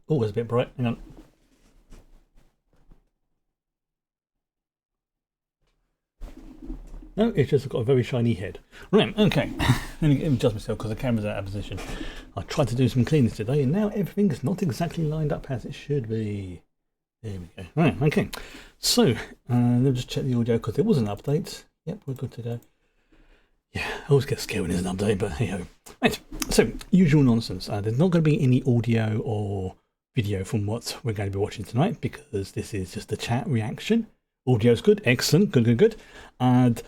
Oh, it's a bit bright. Hang on. No, it's just got a very shiny head. Right, okay. Let me adjust myself because the camera's out of position. I tried to do some cleaning today and now everything's not exactly lined up as it should be. There we go. Right, okay. So, let me just check the audio because there was an update. Yep, we're good to go. Yeah, I always get scared when there's an update, but hey ho. Right, so, usual nonsense. There's not going to be any audio or video from what we're going to be watching tonight because this is just a chat reaction. Audio's good, excellent, good. And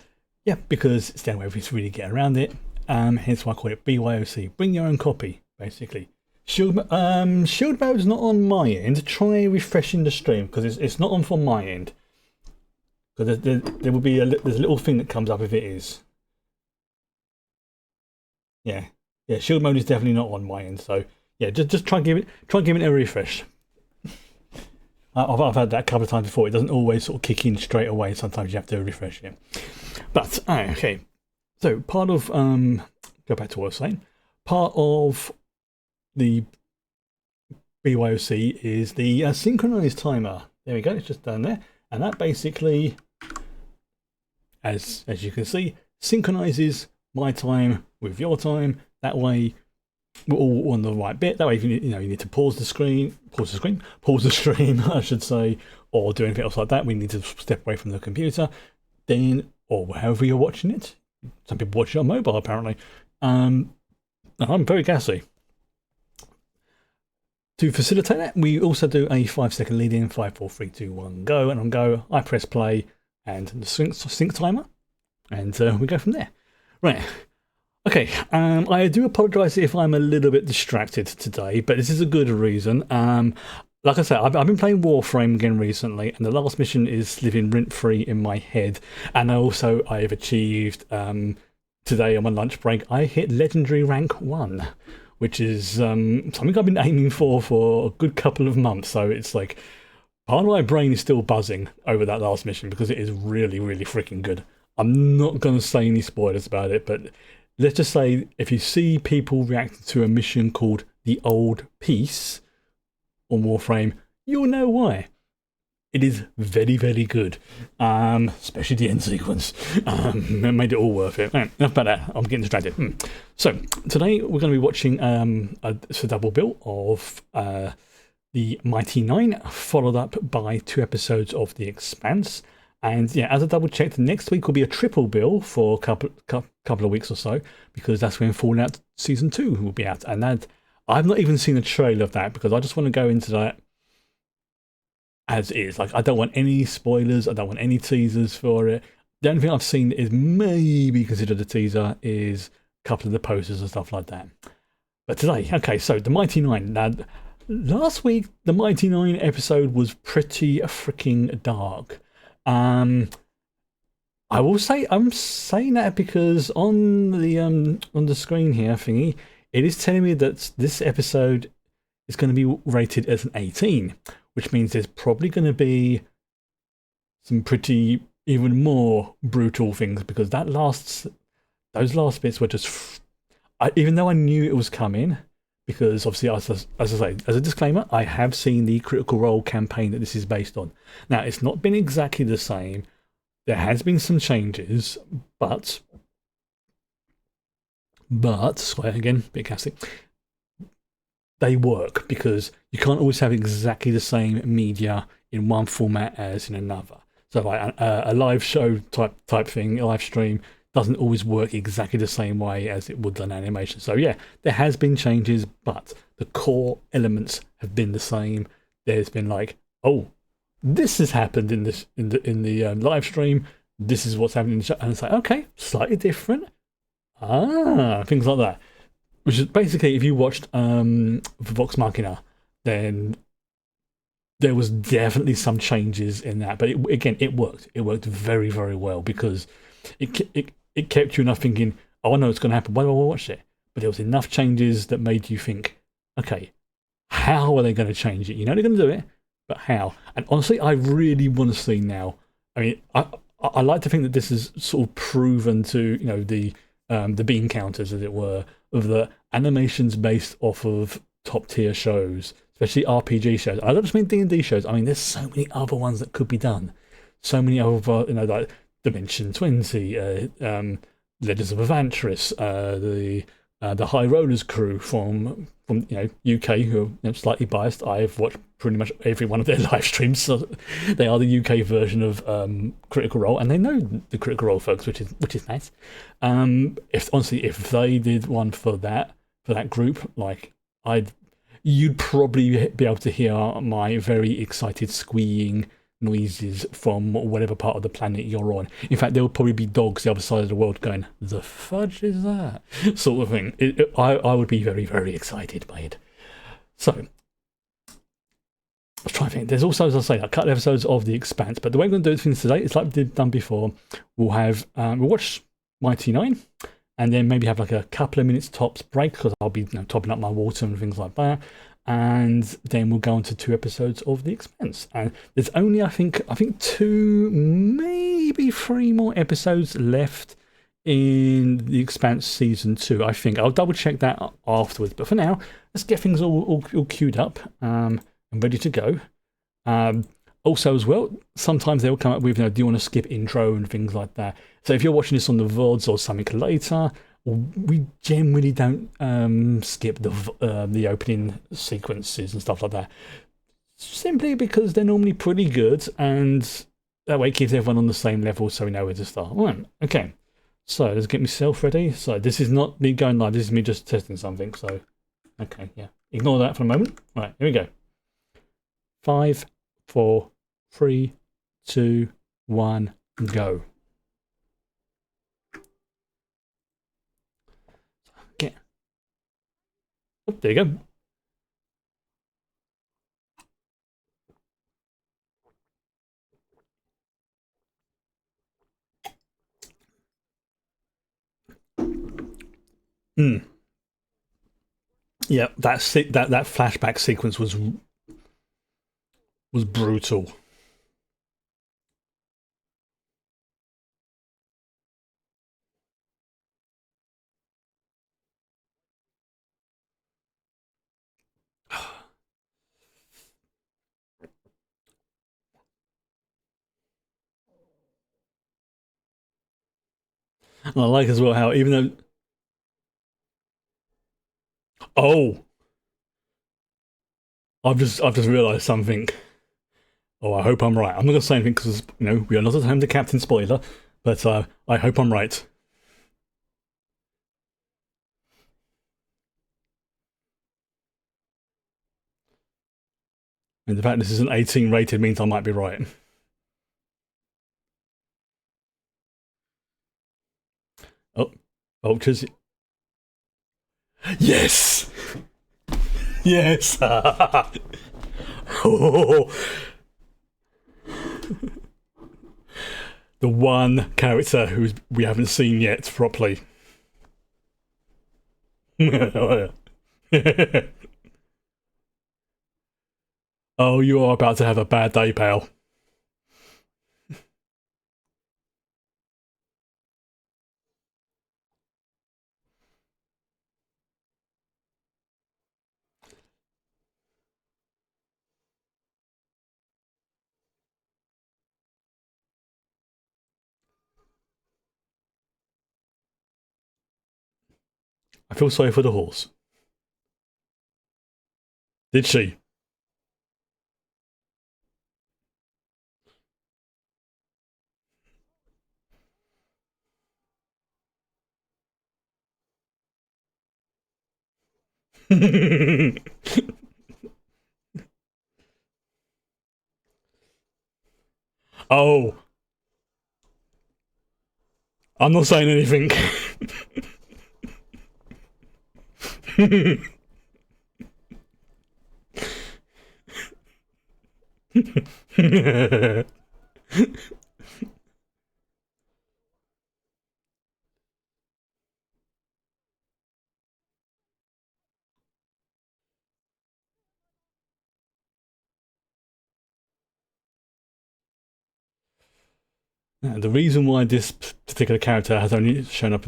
yeah, because it's the only way we really get around it. Hence why I call it BYOC. Bring your own copy, basically. Shield mode's not on my end. Try refreshing the stream because it's not on from my end. Because there will be there's a little thing that comes up if it is. Yeah, shield mode is definitely not on my end. So yeah, just try giving it a refresh. I've had that a couple of times before. It doesn't always sort of kick in straight away. Sometimes you have to refresh it. But okay, so part of go back to what I was saying. Part of the BYOC is the synchronized timer. There we go. It's just down there, and that basically, as you can see, synchronizes my time with your time. That way, we're all on the right bit. That way, if you need to pause the stream, I should say, or do anything else like that, we need to step away from the computer, then, or however you're watching it. Some people watch it on mobile, apparently. I'm very gassy. To facilitate that, we also do a 5-second lead in, 5, 4, 3, 2, 1, go, and on go, I press play and the sync timer, and we go from there. Right. Okay, I do apologise if I'm a little bit distracted today, but this is a good reason. Like I said, I've been playing Warframe again recently, and the last mission is living rent-free in my head. And I've achieved, today on my lunch break, I hit Legendary Rank 1, which is something I've been aiming for a good couple of months. So it's like, part of my brain is still buzzing over that last mission because it is really, really freaking good. I'm not going to say any spoilers about it, but let's just say if you see people reacting to a mission called The Old Peace on Warframe, you'll know why. It is very, very good, especially the end sequence. It made it all worth it. Right, enough about that. I'm getting distracted. So today we're going to be watching a double bill of the Mighty Nein, followed up by 2 episodes of The Expanse. And yeah, as a double check, next week will be a triple bill for a couple of weeks or so, because that's when Fallout Season 2 will be out. And that, I've not even seen a trailer of that because I just want to go into that as is. Like, I don't want any spoilers. I don't want any teasers for it. The only thing I've seen is maybe considered a teaser is a couple of the posters and stuff like that. But today, okay, so the Mighty Nein. Now, last week, the Mighty Nein episode was pretty freaking dark. I will say, I'm saying that because on the screen here, thingy, it is telling me that this episode is going to be rated as an 18, which means there's probably going to be some pretty even more brutal things, because those last bits were just, even though I knew it was coming, because obviously, as I say, as a disclaimer, I have seen the Critical Role campaign that this is based on. Now, it's not been exactly the same. There has been some changes, but swear again, bit gassy, they work because you can't always have exactly the same media in one format as in another. So like a live show type thing, a live stream, doesn't always work exactly the same way as it would on animation. So yeah, there has been changes, but the core elements have been the same. There's been like, oh, this has happened in the live stream. This is what's happening in the show, and it's like, okay, slightly different. Things like that. Which is basically, if you watched Vox Machina, then there was definitely some changes in that. But it worked. It worked very, very well because it kept you enough thinking, oh, I know what's going to happen. Why do I watch it? But there was enough changes that made you think, okay, how are they going to change it? You know they're going to do it, but how? And honestly, I really want to see now. I mean, I like to think that this is sort of proven to, the bean counters, as it were, of the animations based off of top tier shows, especially RPG shows. I don't just mean D&D shows. I mean, there's so many other ones that could be done. So many other, like Dimension 20, Legends of Avantris, the High Rollers crew from UK, who are slightly biased. I've watched pretty much every one of their live streams. So they are the UK version of Critical Role, and they know the Critical Role folks, which is nice. If they did one for that group, like you'd probably be able to hear my very excited squeeing noises from whatever part of the planet you're on. In fact, there will probably be dogs the other side of the world going, "The fudge is that?" sort of thing. I would be very, very excited by it. So, let's try and think. There's also, as I say, a couple of episodes of The Expanse, but the way we're going to do things today is like we've done before. We'll watch Mighty Nein, and then maybe have like a couple of minutes tops break, because I'll be topping up my water and things like that. And then we'll go on to 2 episodes of The Expanse. And there's only, I think 2, maybe 3 more episodes left in The Expanse season 2. I think I'll double check that afterwards. But for now, let's get things all queued up and ready to go. Also, as well, sometimes they'll come up with, do you want to skip intro and things like that. So if you're watching this on the VODs or something later, we generally don't skip the opening sequences and stuff like that, simply because they're normally pretty good, and that way it keeps everyone on the same level, so we know where to start. Right, okay, so let's get myself ready. So this is not me going live, this is me just testing something, so okay, yeah, ignore that for a moment. Right, here we go. 5, 4, 3, 2, 1, go. Oh, there you go. Yeah, that flashback sequence was brutal. And I like as well how even though I've just realised something. Oh, I hope I'm right. I'm not going to say anything because we are not at home to Captain Spoiler, but I hope I'm right. And the fact this is an 18 rated means I might be right. Oh, vultures. Yes! Yes! Oh. The one character who we haven't seen yet properly. Oh, you are about to have a bad day, pal. I feel sorry for the horse. Did she? Oh. I'm not saying anything. The reason why this particular character has only shown up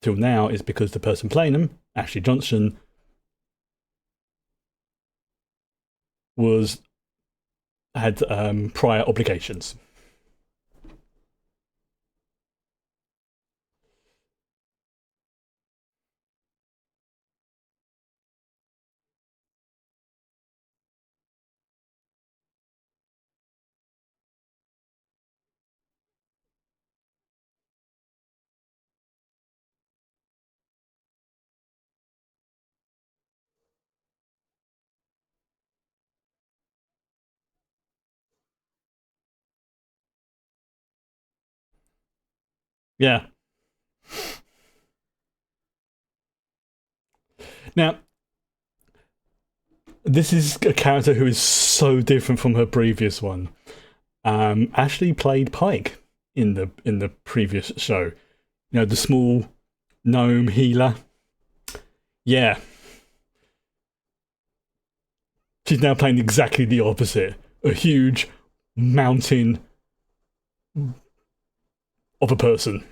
till now is because the person playing him, Ashley Johnson, was had prior obligations. Yeah. Now, this is a character who is so different from her previous one. Ashley played Pike in the previous show. You know, the small gnome healer. Yeah, she's now playing exactly the opposite. A huge mountain of a person.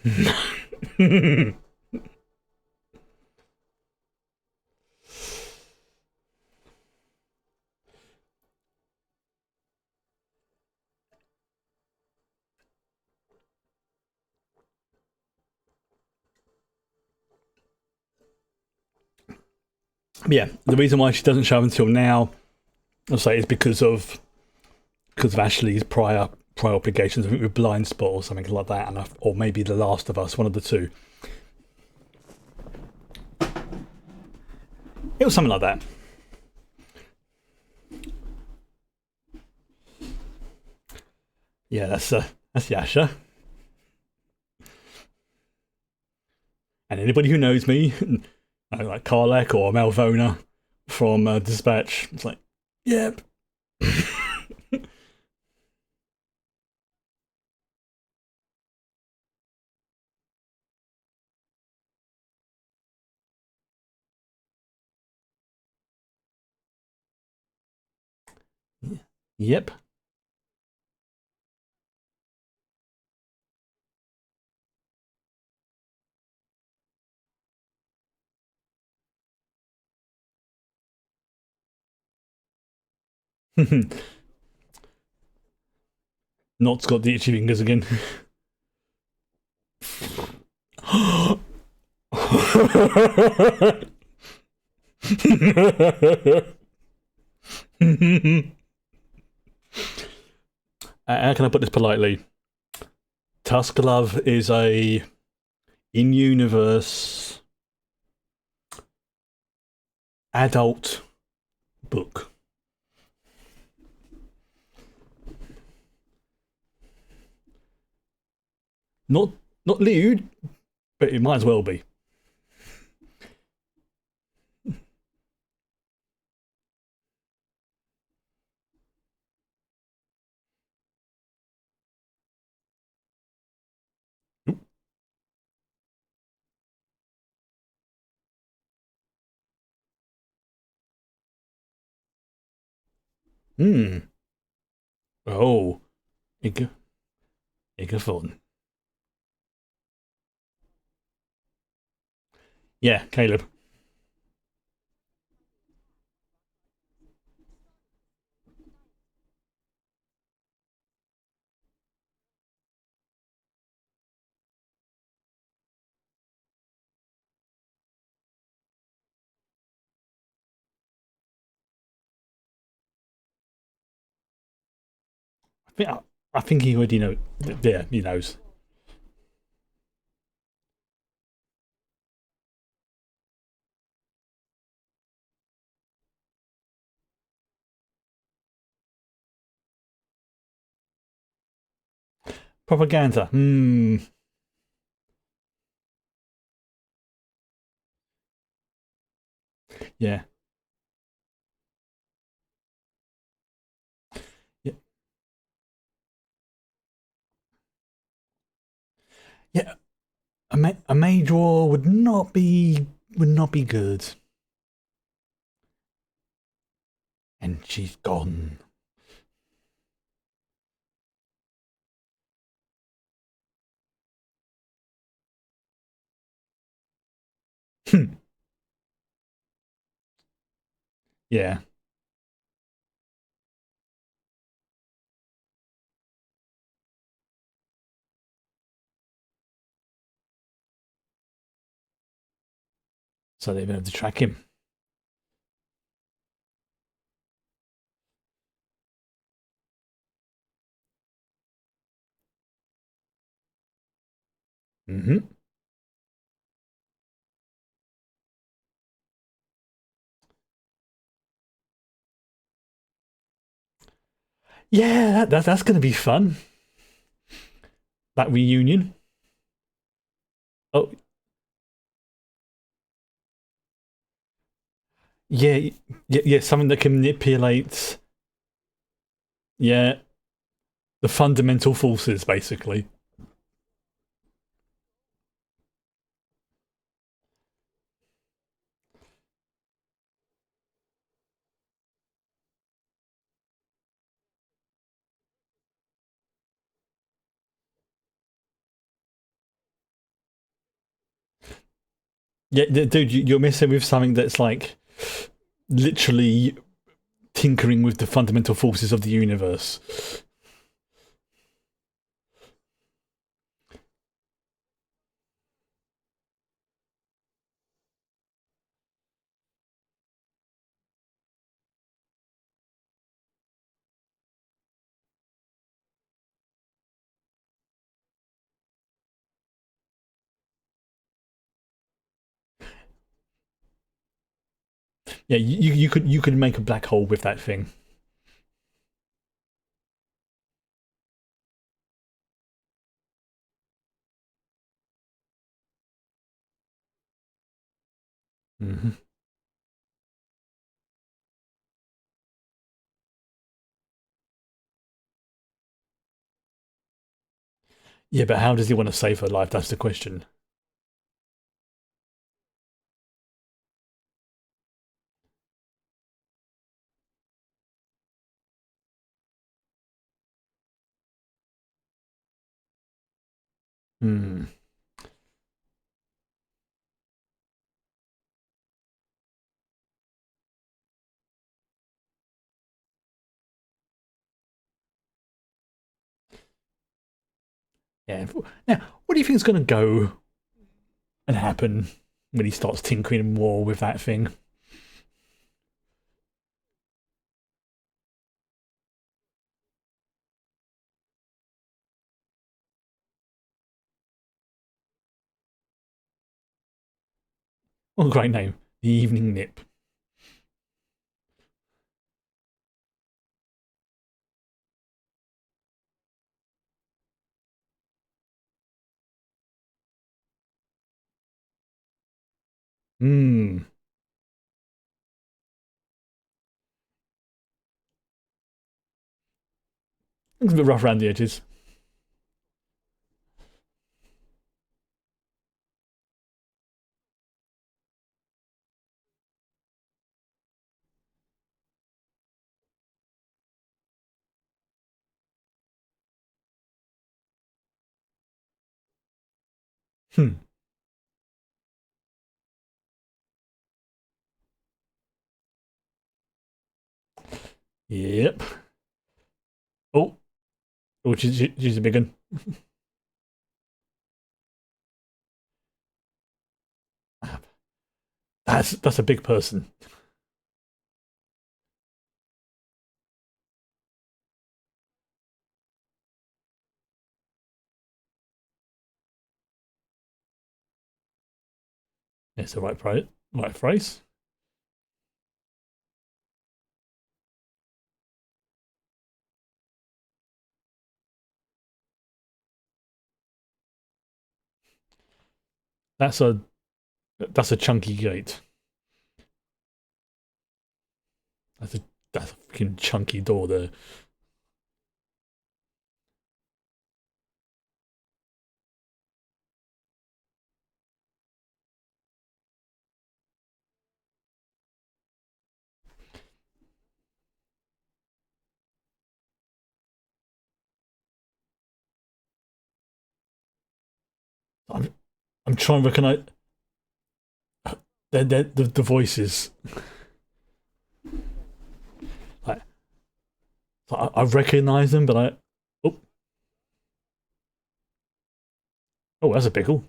Yeah, the reason why she doesn't show up until now, I'll say, is because of Ashley's prior obligations. I think with Blind Spot or something like that, or maybe The Last of Us, one of the two. It was something like that. Yeah, that's Yasha. And anybody who knows me, like Karlek or Malvona from Dispatch, it's like, yep. Yep. Not's got the itchy fingers again. How can I put this politely? Tusk Love is a in-universe adult book. Not not lewd, but it might as well be. Hmm. Oh, Ig- Igathon. Yeah, Caleb. I think I think he already know. Yeah, he knows. Propaganda. Hmm. Yeah. Yeah. Yeah. A major would not be good. And she's gone. Yeah. So they've been able to track him. Hmm. Yeah, that's going to be fun. That reunion. Oh, yeah, yeah. Something that can manipulate. Yeah, the fundamental forces, basically. Yeah, dude, you're messing with something that's like literally tinkering with the fundamental forces of the universe. Yeah, you could make a black hole with that thing. Hmm. Yeah, but how does he want to save her life? That's the question. Hmm. Yeah. Now, what do you think is going to go and happen when he starts tinkering more with that thing? Oh, great name. The Evening Nip. Hmm. It's a bit rough around the edges. Hmm. Yep. Oh, oh, she's a big one. That's a big person. It's the right phrase. That's a that's a chunky gate. That's a that's a freaking chunky door there. I'm I'm trying to recognize the voices. Like I recognize them, but I oh oh that's a pickle.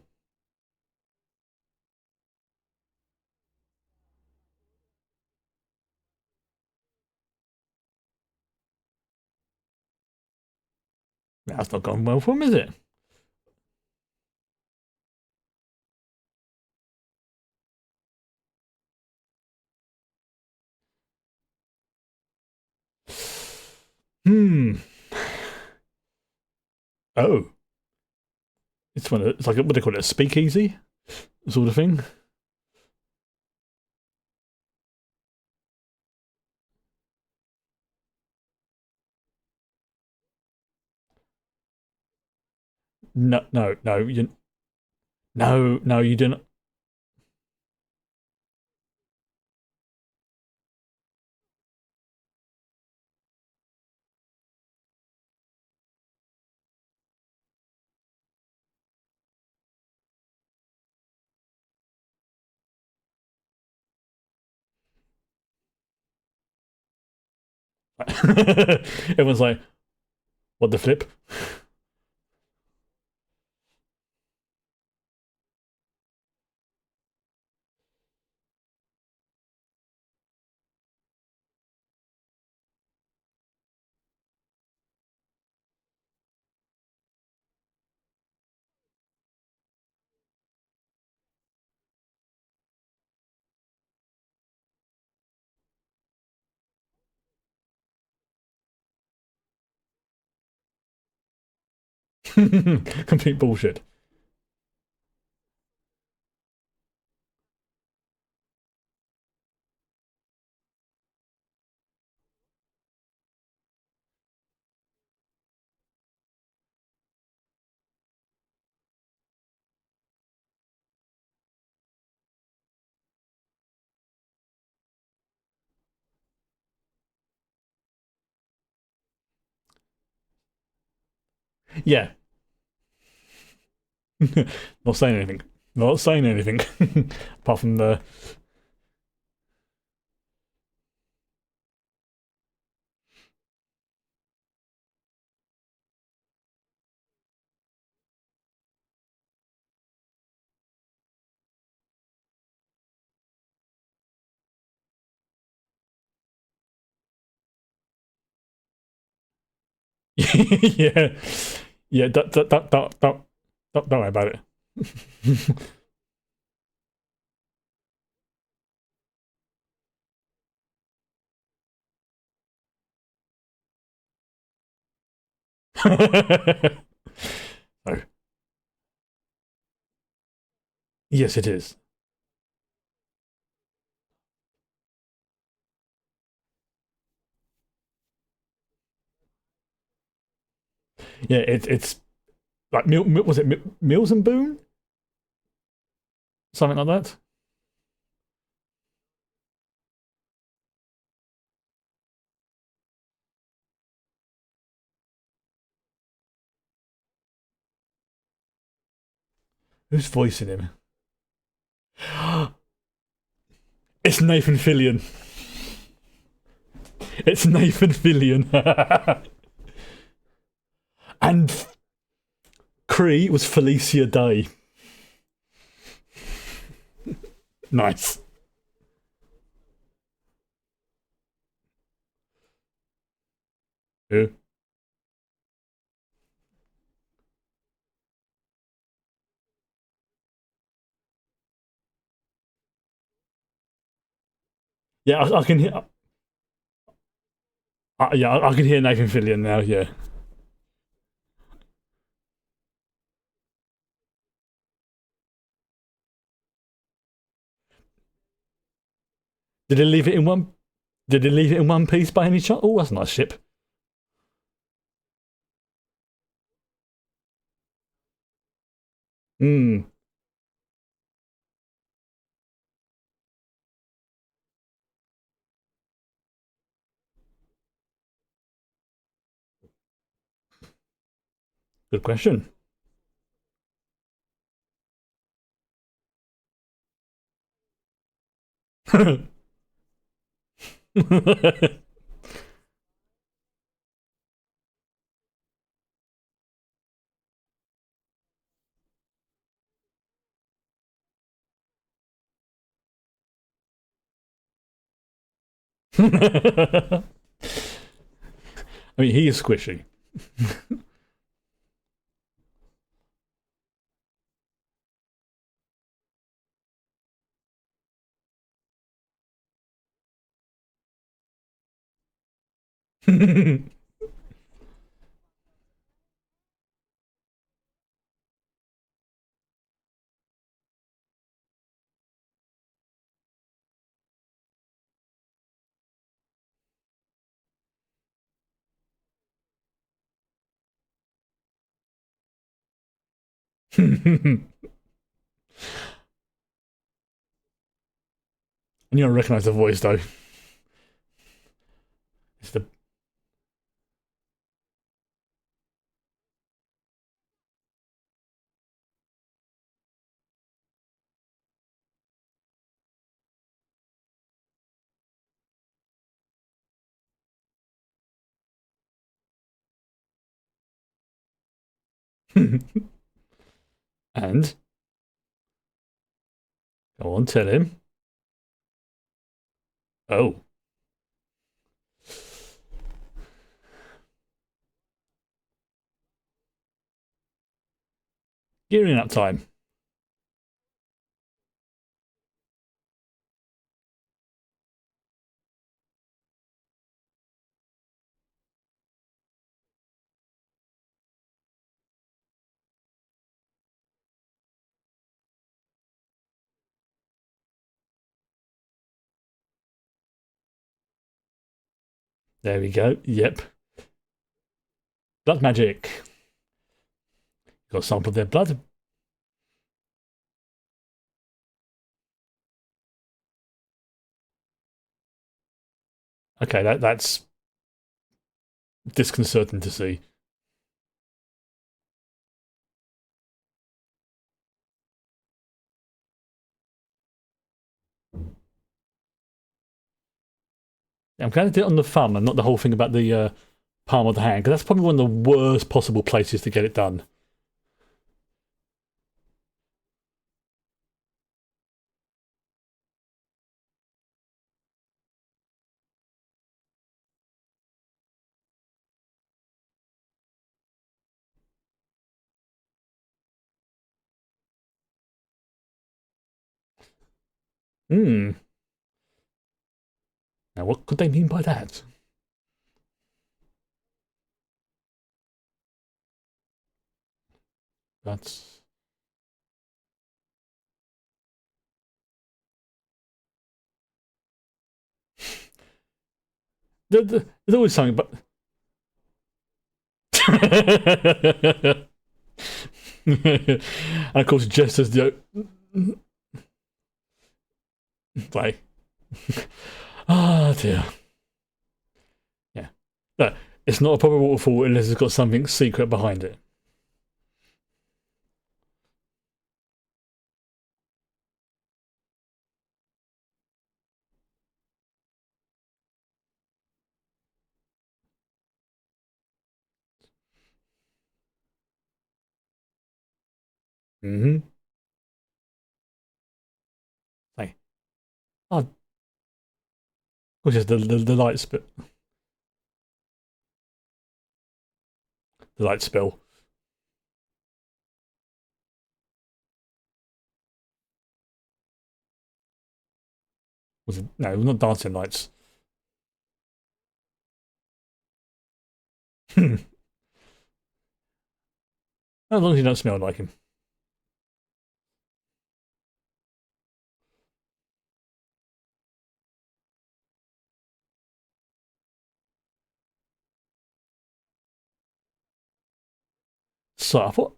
That's not gone well for him, is it? Hmm. Oh, it's like what do they call it, a speakeasy sort of thing. No, no, no, no, you didn't. Everyone's like, what the flip? Complete bullshit. Yeah, not saying anything. Not saying anything. Apart from the yeah, yeah. Don't worry about it. Oh, yes, it is. Yeah, it's like was it Mills and Boone, something like that. Who's voicing him? It's Nathan Fillion. It's Nathan Fillion. And Cree was Felicia Day. Nice. Yeah, yeah, I can hear. Yeah, I can hear Nathan Fillion now. Yeah. Did they leave it in one? Did they leave it in one piece by any chance? Oh, that's a nice ship. Hmm. Good question. I mean, he is squishy. And you don't recognise the voice though. It's the and go on, tell him. Oh, gearing up time. There we go. Yep, blood magic. Got sample their blood. Okay, that's disconcerting to see. I'm glad I did it on the thumb and not the whole thing about the palm of the hand, because that's probably one of the worst possible places to get it done. Hmm. Now, what could they mean by that? That's there's always something, but and of course, just as the like, ah, dear, yeah, no, it's not a proper waterfall unless it's got something secret behind it. Mm-hmm. Like, oh, which is the light spell. The light spell was it, no, it was not dancing lights. As long as you don't smell like him. So I thought,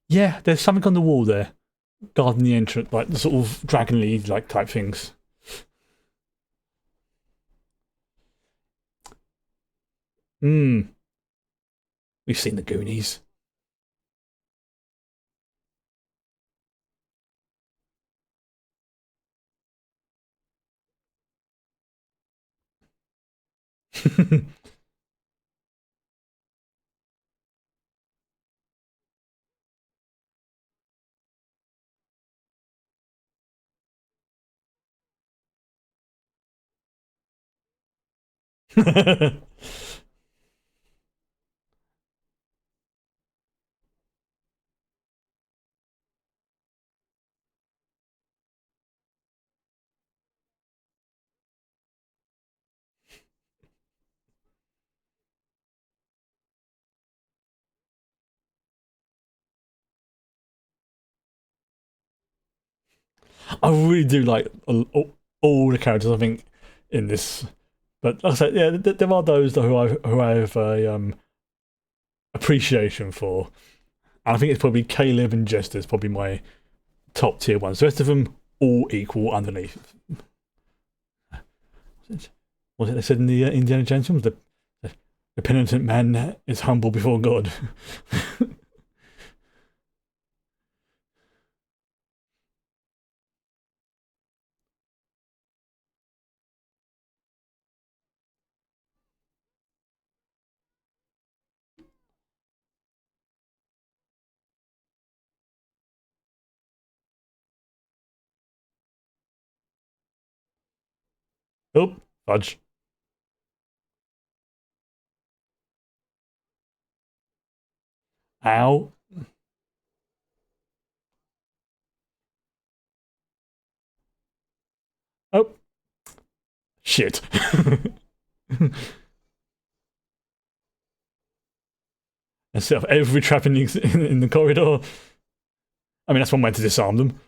yeah, there's something on the wall there, guarding the entrance, like the sort of dragon like type things. Hmm. We've seen the Goonies. I really do like all the characters. I think in this, but like I said, yeah, there are those who I have a appreciation for. And I think it's probably Caleb and Jester's probably my top tier ones. The rest of them all equal underneath. Was it they said in the Indiana Jones films? The penitent man is humble before God. Oh, fudge. Ow. Oh, shit. Instead of every trap in the corridor. I mean, that's one way to disarm them.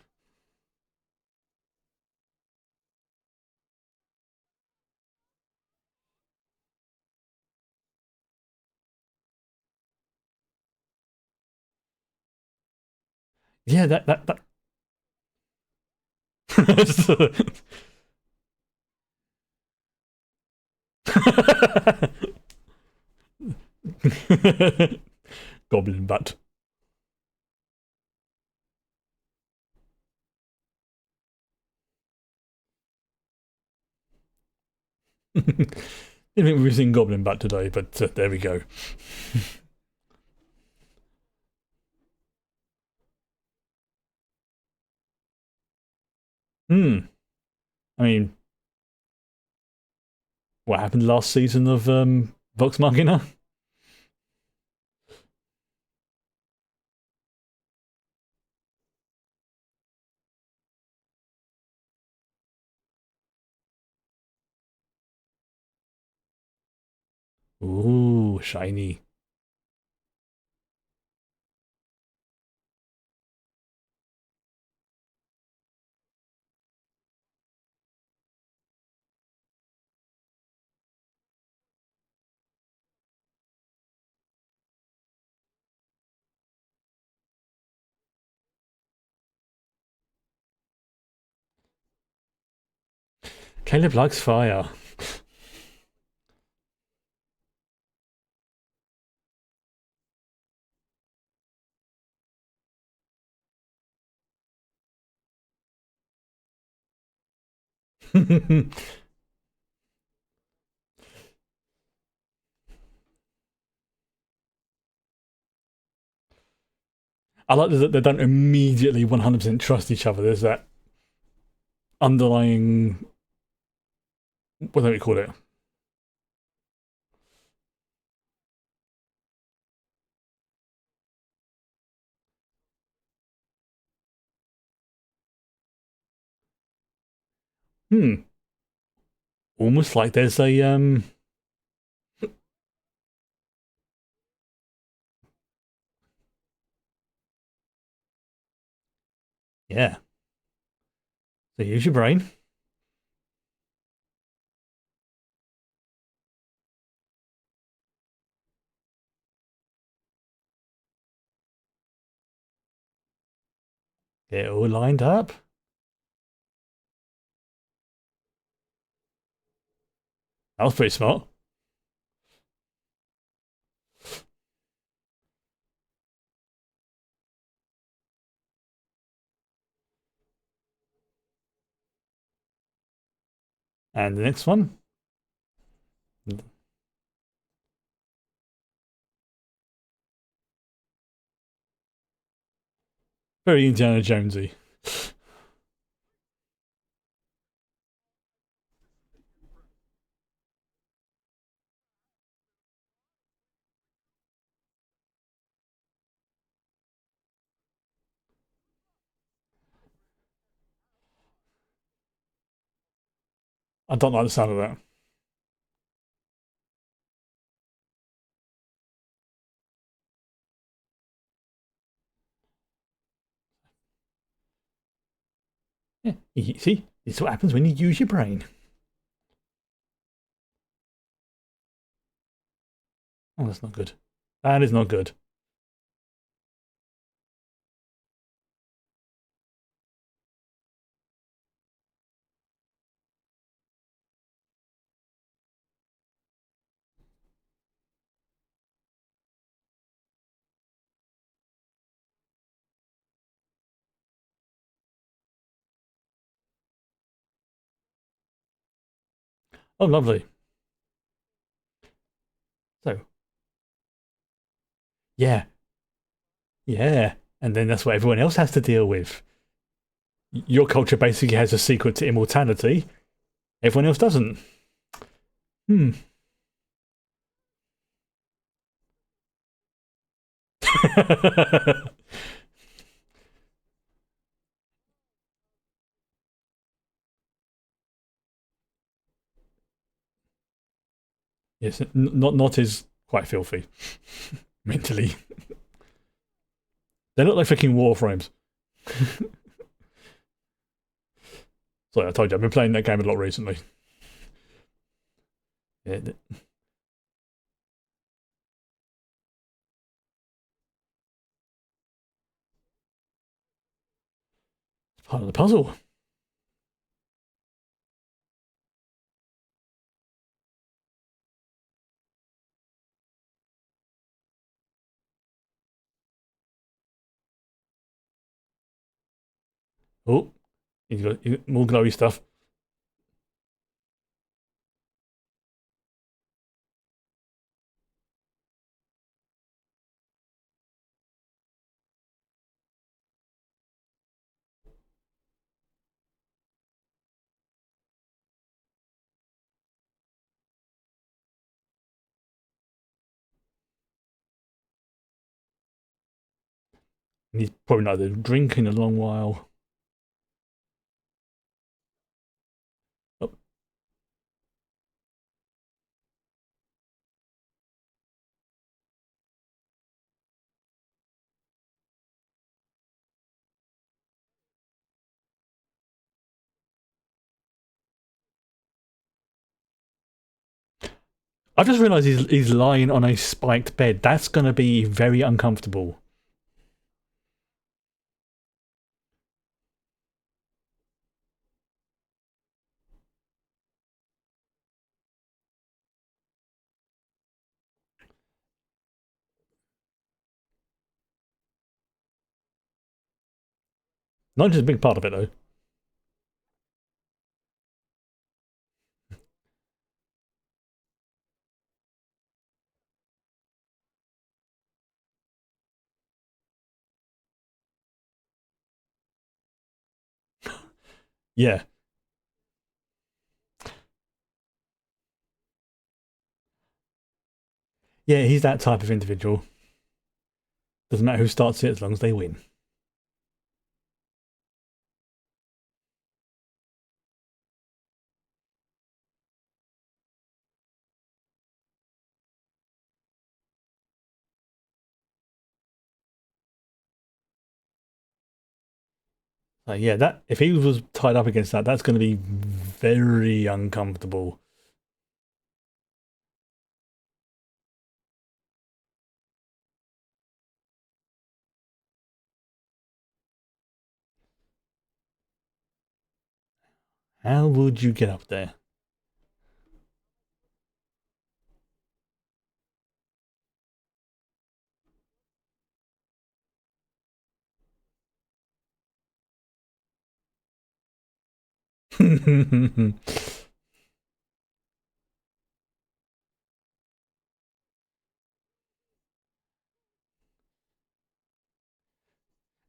Yeah, that. Goblin butt. Didn't think we were seeing Goblin butt today, but there we go. Hmm. I mean, what happened last season of Vox Machina? Ooh, shiny. Caleb likes fire. I like that they don't immediately 100% trust each other. There's that underlying, what do we call it? Hmm. Almost like there's a yeah. So use your brain. Get it all lined up. That was pretty smart. And the next one, very Indiana Jonesy. I don't like the sound of that. Yeah, see, it's what happens when you use your brain. Oh, that's not good. That is not good. Oh, lovely. So, yeah, yeah. And then that's what everyone else has to deal with. Your culture basically has a secret to immortality. Everyone else doesn't. Hmm. Yes, not is quite filthy mentally. They look like freaking warframes. Sorry, I told you I've been playing that game a lot recently. Yeah, it's part of the puzzle. Oh, you got more glowy stuff. And he's probably not had a drink in a long while. Oh, I've just realised he's lying on a spiked bed. That's going to be very uncomfortable. Not just a big part of it though. Yeah, yeah, he's that type of individual. Doesn't matter who starts it as long as they win. So yeah, that if he was tied up against that, that's going to be very uncomfortable. How would you get up there? I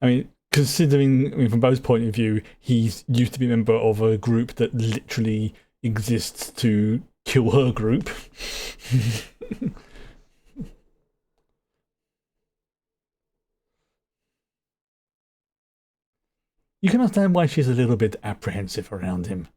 mean, considering, I mean, from Bo's point of view, he's used to be a member of a group that literally exists to kill her group. You can understand why she's a little bit apprehensive around him.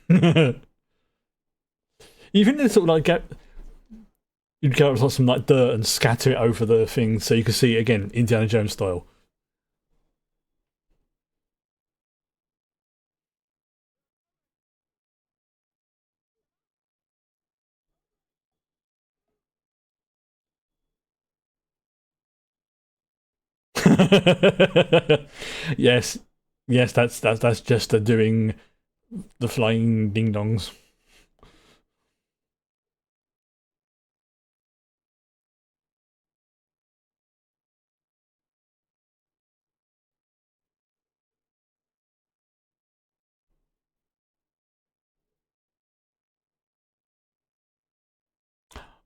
You think they sort of like get you'd go up with some like dirt and scatter it over the thing so you can see it again, Indiana Jones style. Yes, yes, that's just doing the flying ding dongs.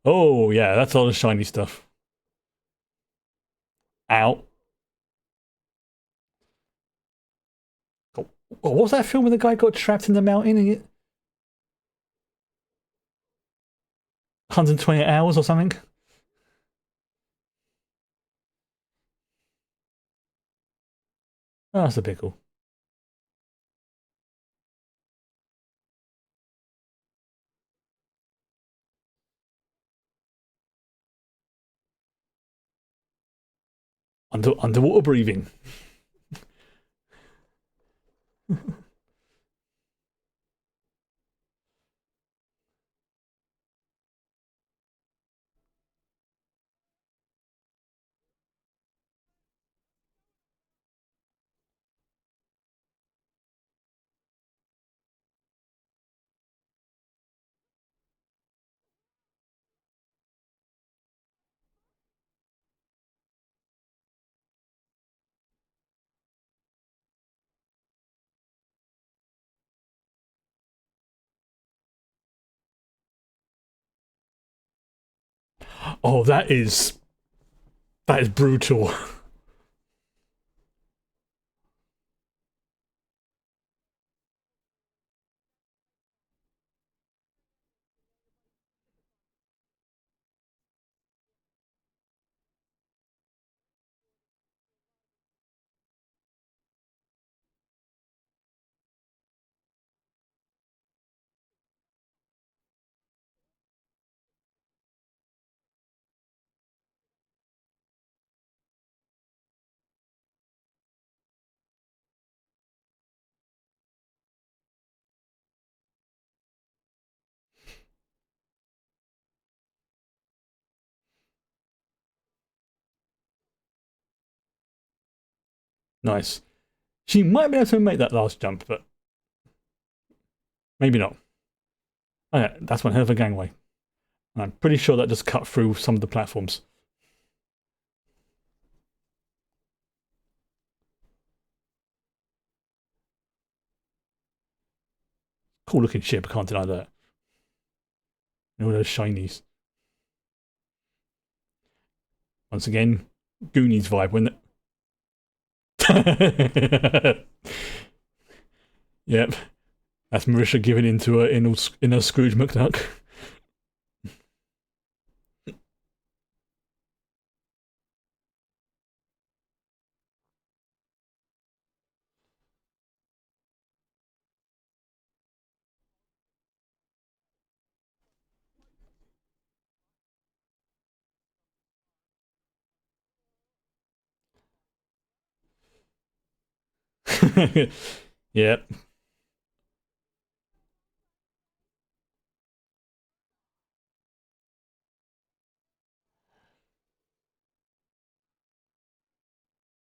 Oh yeah, that's all the shiny stuff. Out. Oh, what was that film where the guy got trapped in the mountain and 120 hours or something? Oh, that's a bit cool. Underwater breathing. Oh, that is brutal. Nice. She might be able to make that last jump, but maybe not. Oh, yeah, that's one hell of a gangway. I'm pretty sure that just cut through some of the platforms. Cool looking ship, I can't deny that. And all those shinies. Once again, Goonies vibe when Yep. That's Marisha giving into her inner Scrooge McDuck. Yep.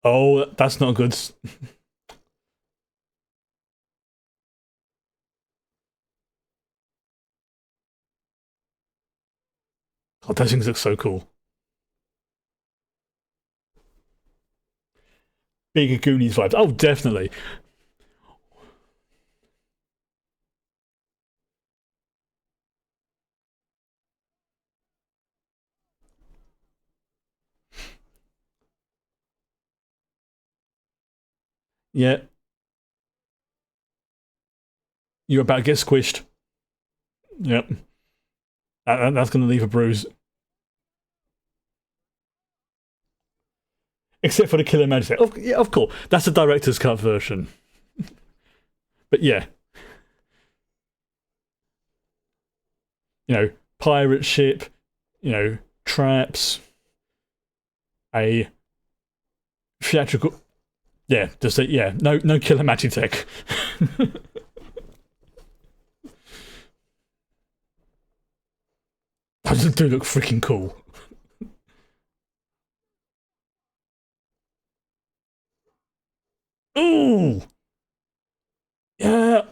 Oh, that's not good. Oh, those things look so cool. Big Goonies vibes. Oh, definitely. Yeah, you're about to get squished. Yep. That's going to leave a bruise. Except for the Killer Magic. Yeah, of course. That's the director's cut version. But yeah. you know, pirate ship, you know, traps, a theatrical. Yeah, just a, yeah, no killer magic tech. Those do look freaking cool. Ooh, yeah.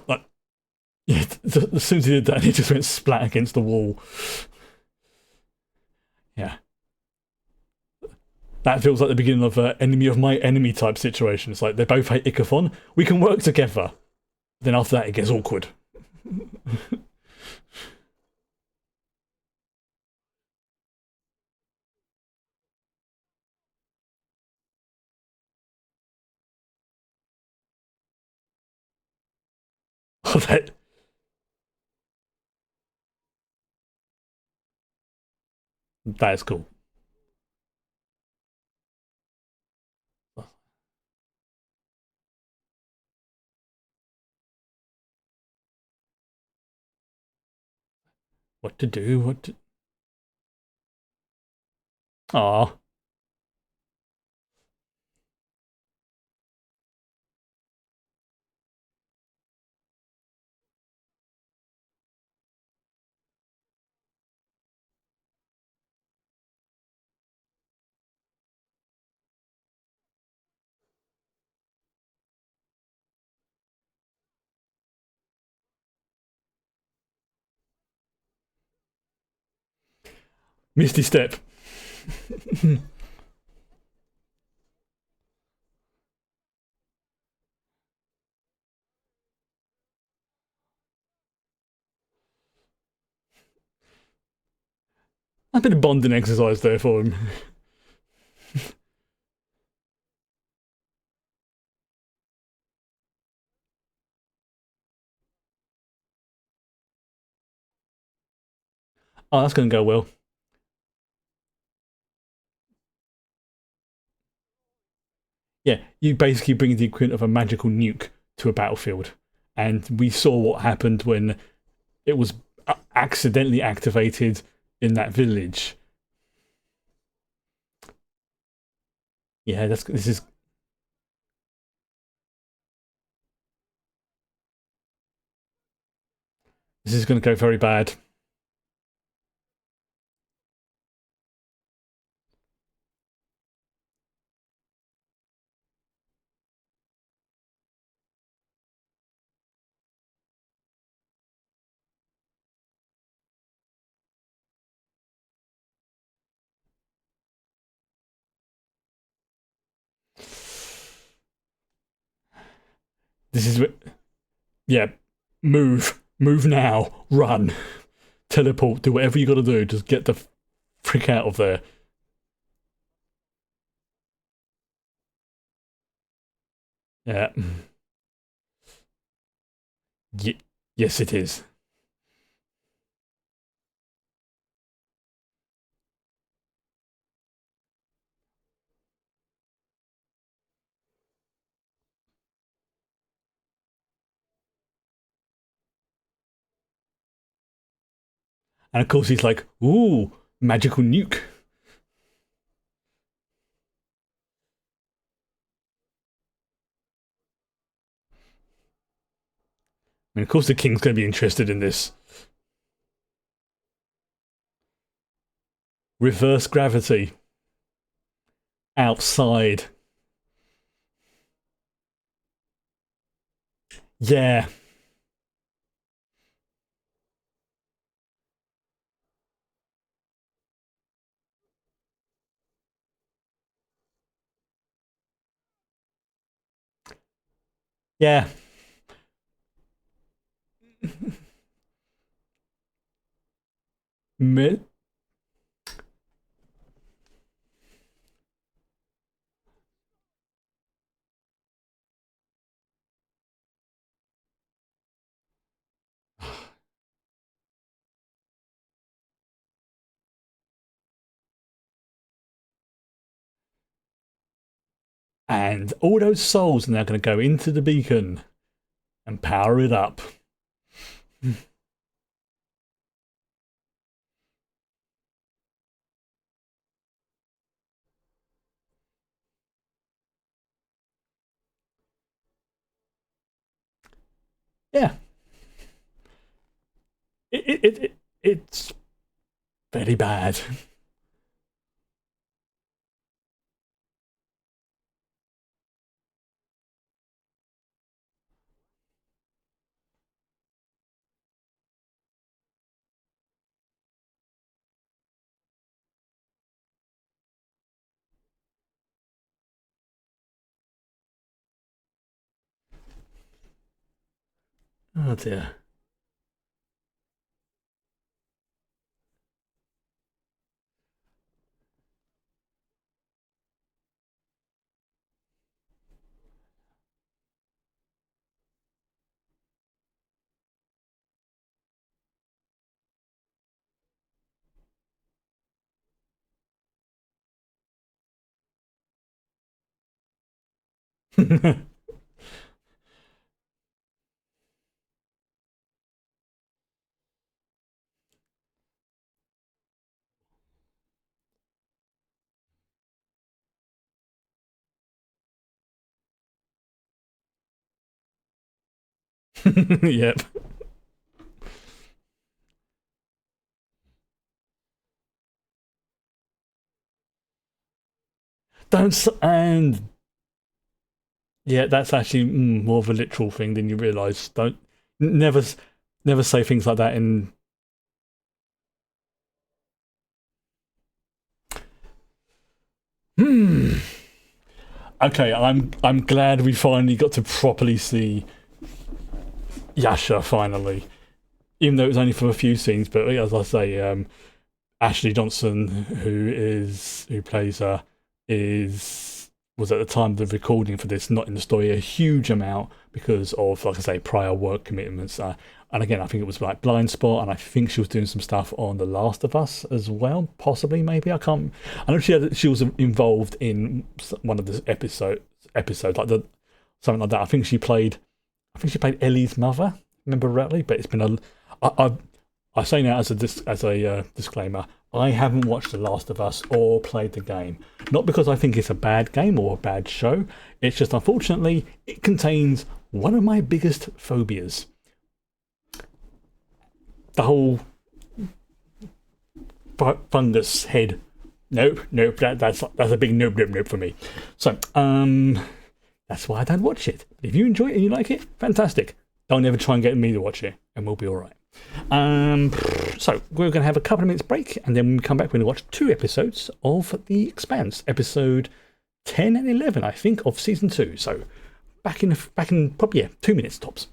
Like, yeah, as soon as he did that, he just went splat against the wall. Yeah, that feels like the beginning of an enemy of my enemy type situation. It's like they both hate Icathon. We can work together. Then after that, it gets awkward. Oh, that is cool. What to do? What to... Ah, Misty Step. A bit of bonding exercise there for him. Oh, that's going to go well. Yeah, you basically bring the equivalent of a magical nuke to a battlefield. And we saw what happened when it was accidentally activated in that village. Yeah, this is going to go very bad. This is yeah. Move now. Run. Teleport. Do whatever you got to do. Just get the frick out of there. Yeah. Yes, it is. And of course, he's like, "Ooh, magical nuke." I mean, of course, the king's going to be interested in this. Reverse gravity outside. Yeah, yeah. And And all those souls are now going to go into the beacon and power it up. Yeah, it's very bad. Oh dear. Yep. And yeah, that's actually more of a literal thing than you realise. Don't never never say things like that in. Hmm. Okay, I'm glad we finally got to properly see Yasha finally, even though it was only for a few scenes. But as I say, Ashley Johnson, who plays her, is was at the time of the recording for this not in the story a huge amount because of, like I say, prior work commitments. And again, I think it was like Blind Spot, and I think she was doing some stuff on The Last of Us as well, possibly, maybe. I can't. I know she was involved in one of the episodes like the something like that. I think she played Ellie's mother. Remember rightly, but it's been a. I say now as a disclaimer, I haven't watched The Last of Us or played the game. Not because I think it's a bad game or a bad show. It's just unfortunately it contains one of my biggest phobias. The whole fungus head. Nope, nope. That's a big nope, nope, nope for me. So that's why I don't watch it. If you enjoy it and you like it, fantastic. Don't ever try and get me to watch it, and we'll be all right. Um, so we're going to have a couple of minutes break, and then when we come back, we're going to watch 2 episodes of The Expanse, episode 10 and 11, I think, of season 2. So back in probably 2 minutes tops.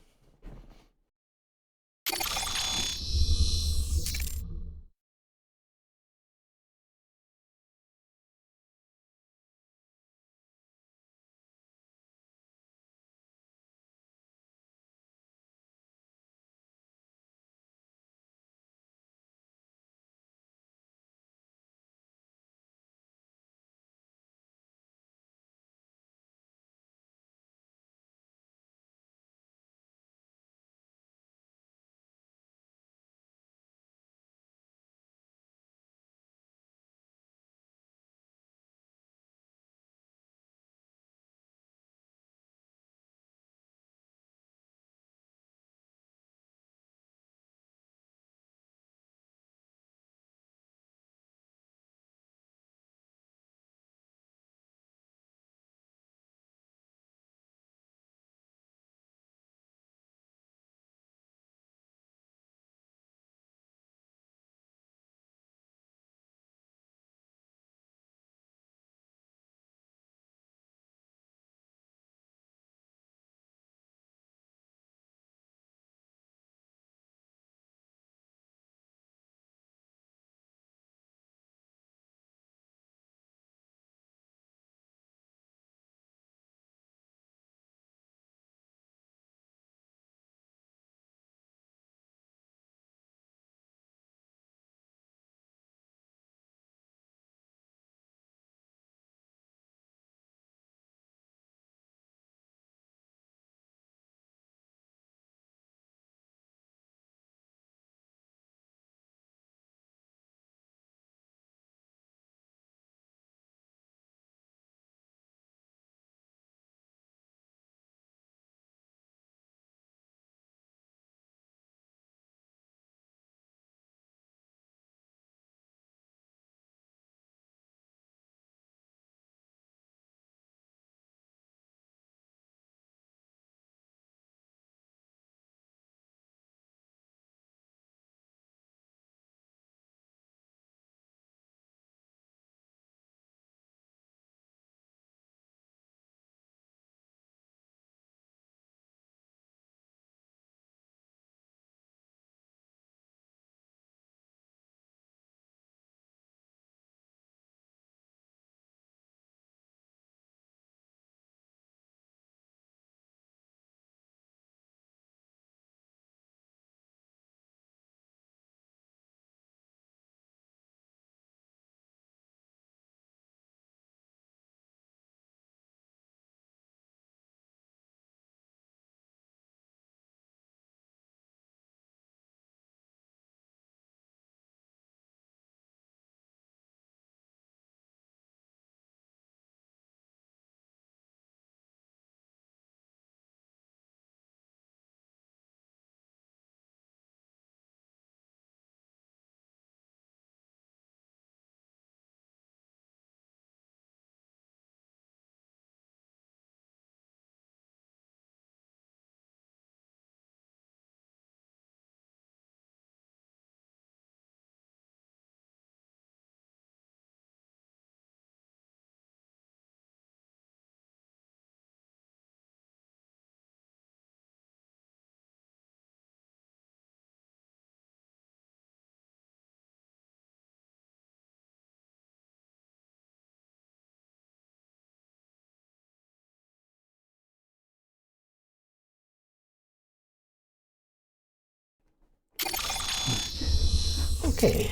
Okay.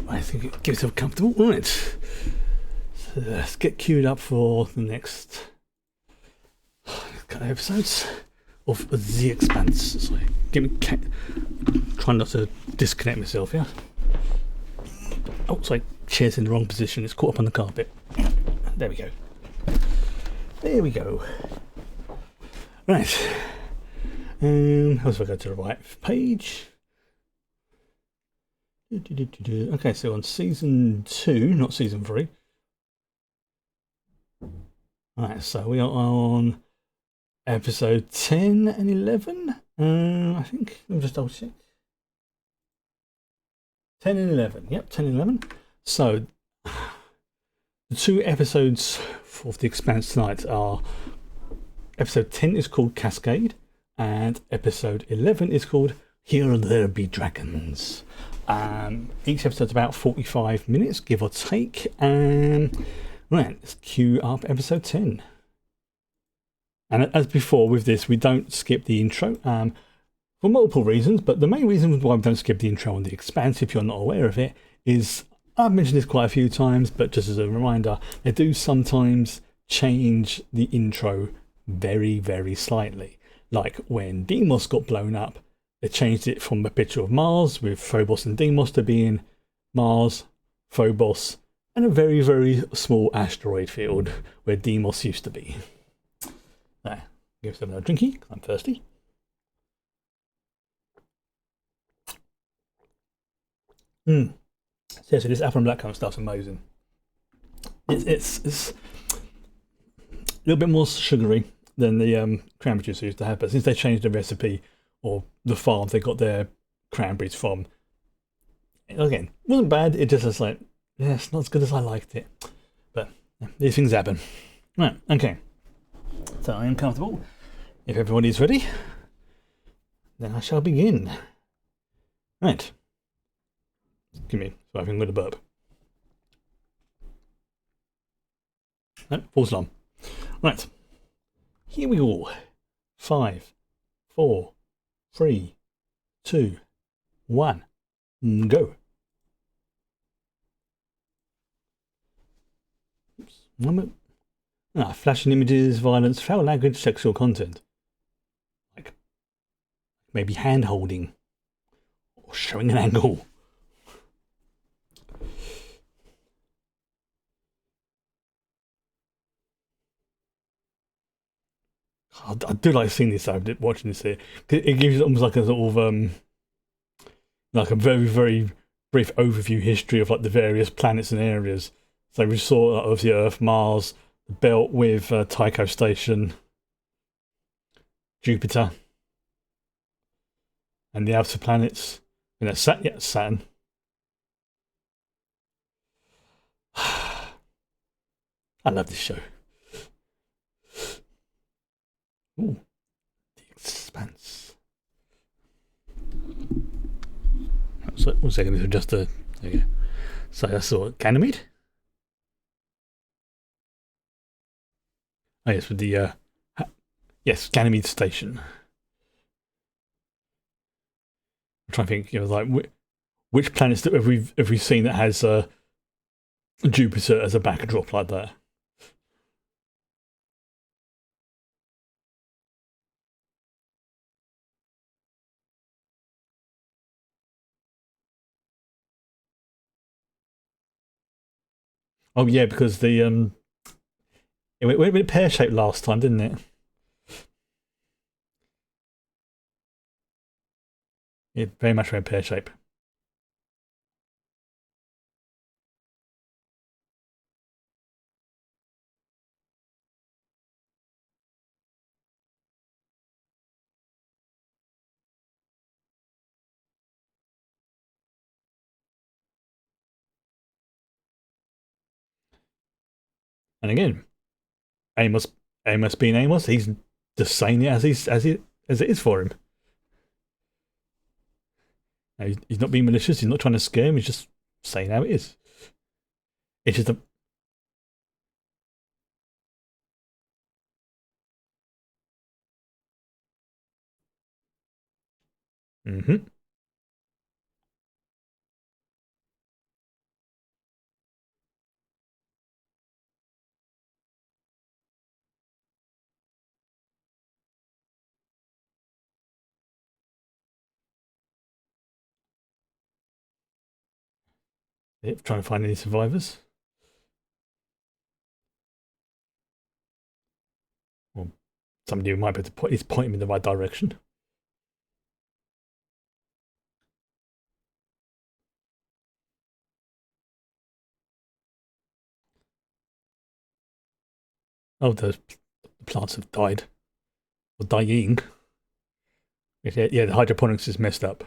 I think it gives yourself comfortable. Right. So let's get queued up for the next couple of episodes of The Expanse. Sorry. Trying not to disconnect myself, yeah? Oh, sorry. Chair's in the wrong position. It's caught up on the carpet. There we go. There we go. Right. How do I go to the right page? Okay, so on season 2, not season 3. Right, so we are on episode 10 and 11. I think. Let me just double check. 10 and 11. Yep, 10 and 11. So the 2 episodes of The Expanse tonight are episode 10 is called Cascade, and episode 11 is called Here There Be Dragons. Each episode's about 45 minutes, give or take. Right, let's cue up episode 10. And as before with this, we don't skip the intro for multiple reasons, but the main reason why we don't skip the intro on The Expanse, if you're not aware of it, is I've mentioned this quite a few times, but just as a reminder, they do sometimes change the intro very, very slightly. Like when Deimos got blown up, they changed it from a picture of Mars with Phobos and Deimos to being Mars, Phobos, and a very, very small asteroid field where Deimos used to be. There, give some a drinky, because I'm thirsty. Seriously, this apple and blackcurrant stuff's amazing. It's a little bit more sugary than the cranberry juice I used to have, but since they changed the recipe or the farm they got their cranberries from, again, it wasn't bad. It just was like, yeah, it's not as good as I liked it. But yeah, these things happen. Right, okay. So I am comfortable. If everybody's ready, then I shall begin. Right. Give me, so I can go to burp. No, false alarm. Right. Here we go. 5, 4, 3, 2, 1, go. Oops. Moment. Flashing images, violence, foul language, sexual content. Like maybe hand holding or showing an angle. I do like seeing this. I'm watching this here. It gives you almost like a sort of like a very, very brief overview history of like the various planets and areas. So we saw obviously Earth, Mars, the belt with Tycho Station, Jupiter, and the outer planets. And that's Saturn. I love this show. Ooh, The Expanse. So, 1 second, this is just a. There you go. So that's what Ganymede. Oh yes, with the yes, Ganymede Station. I'm trying to think, like which planets have we seen that has Jupiter as a backdrop like that? Oh yeah, because it went pear shaped last time, didn't it? It very much went pear shape. And again, Amos Amos being Amos, he's just saying it as it is for him. He's not being malicious. He's not trying to scare him. He's just saying how it is. It's just a. Mm-hmm. Yep, trying to find any survivors. Or somebody who might be able to point him in the right direction. Oh, the plants have died. Or dying. Yeah, yeah, the hydroponics is messed up.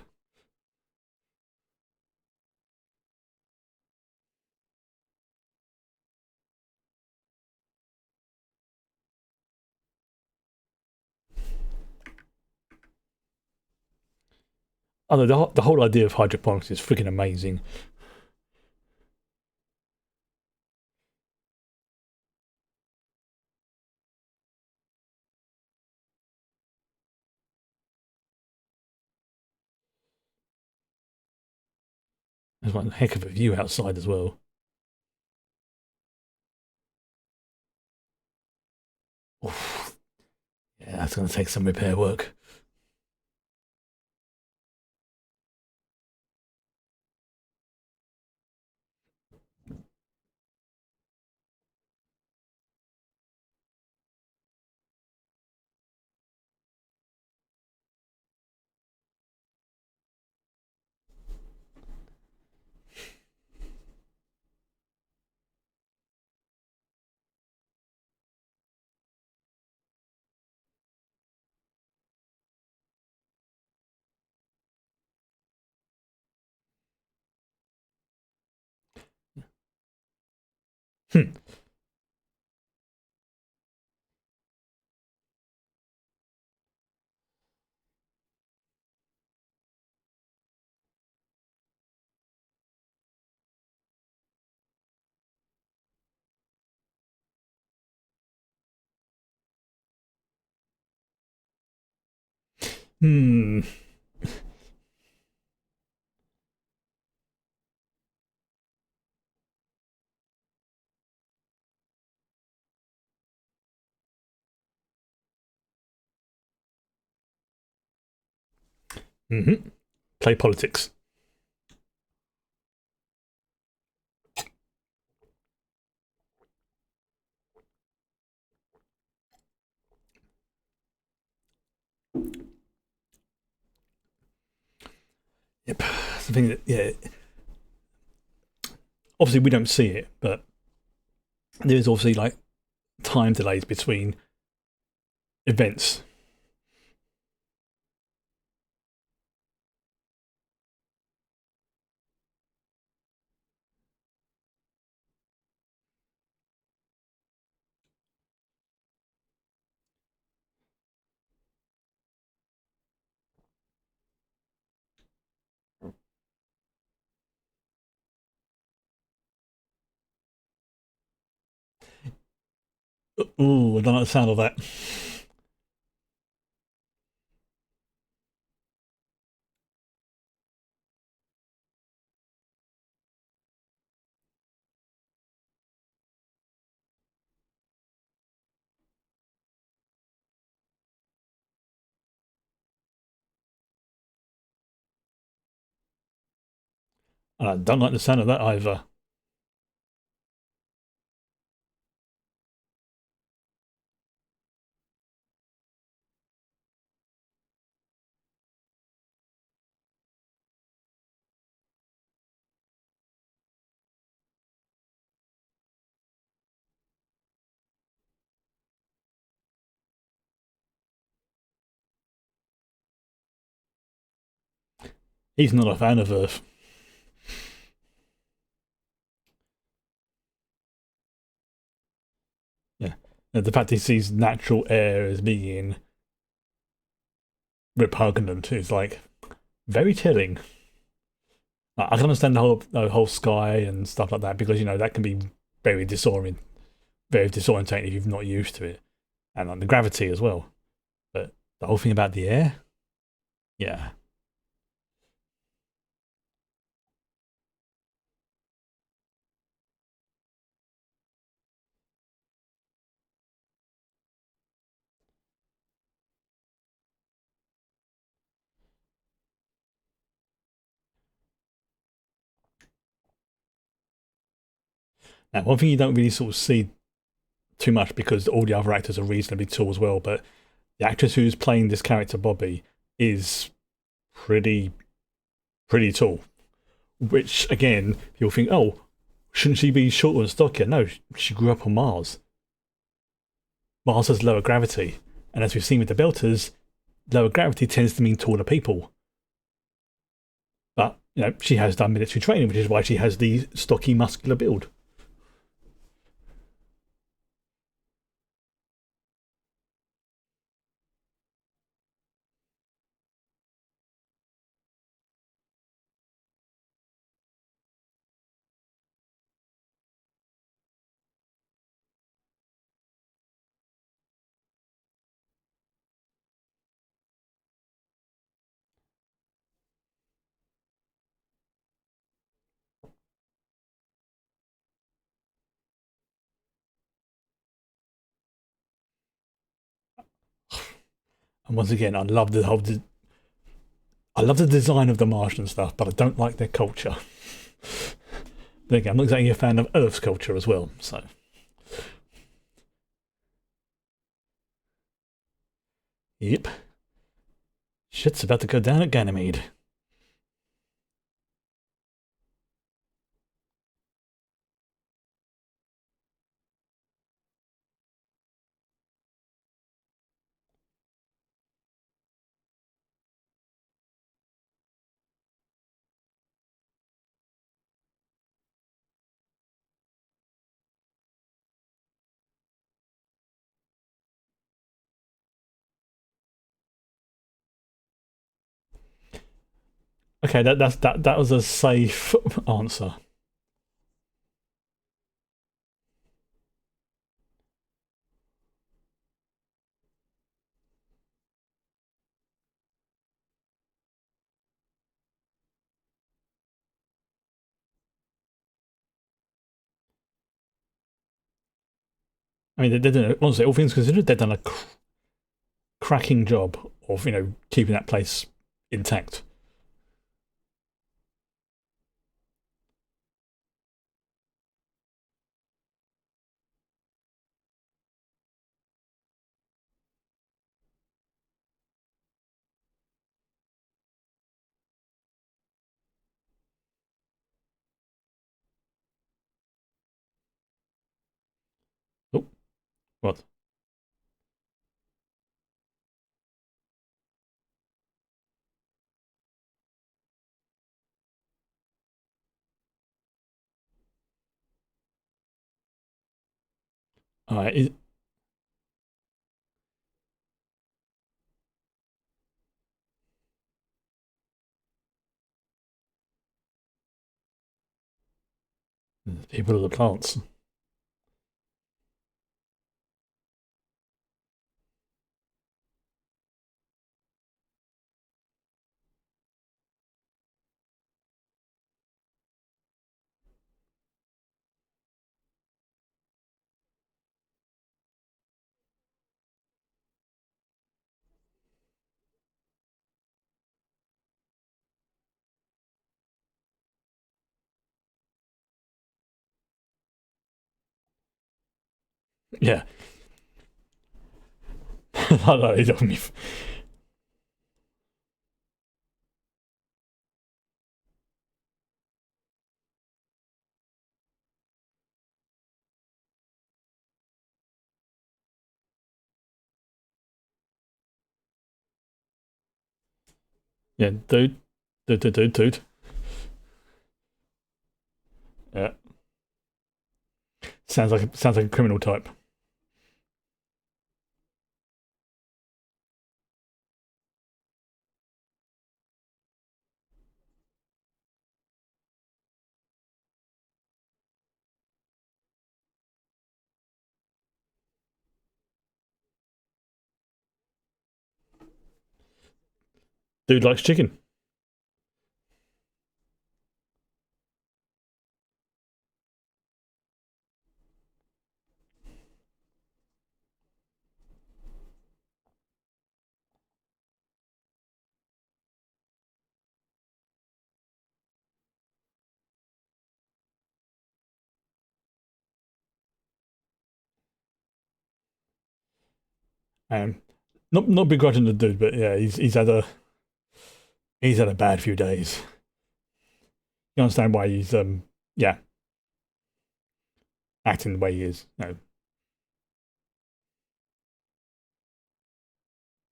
Although the whole idea of hydroponics is freaking amazing. There's one heck of a view outside as well. Oof, yeah, that's going to take some repair work. Hmm. Hmm. Mm-hmm. Play politics. Yep. The thing that, yeah, obviously we don't see it, but there is obviously like time delays between events. Ooh, I don't like the sound of that. I don't like the sound of that either. He's not a fan of Earth. Yeah. The fact he sees natural air as being repugnant is like very telling. I can understand the whole sky and stuff like that because that can be very very disorientating if you're not used to it, and like the gravity as well. But the whole thing about the air, yeah, Now, one thing you don't really sort of see too much because all the other actors are reasonably tall as well, but the actress who's playing this character, Bobby, is pretty pretty tall. Which again, people think, oh, shouldn't she be shorter and stockier? No, she grew up on Mars. Mars has lower gravity, and as we've seen with the Belters, lower gravity tends to mean taller people. But she has done military training, which is why she has the stocky, muscular build. And once again, I love the design of the Martian stuff, but I don't like their culture. There again, I'm not exactly a fan of Earth's culture as well. So, yep, shit's about to go down at Ganymede. Okay, that was a safe answer. I mean, honestly, all things considered, they've done a cracking job of keeping that place intact. Oh, what? All right, people of the plants. Yeah, he's on me. Yeah, dude. Yeah, sounds like a criminal type. Dude likes chicken. Not begrudging the dude, but yeah, he's had a bad few days. You understand why he's yeah, acting the way he is. You know.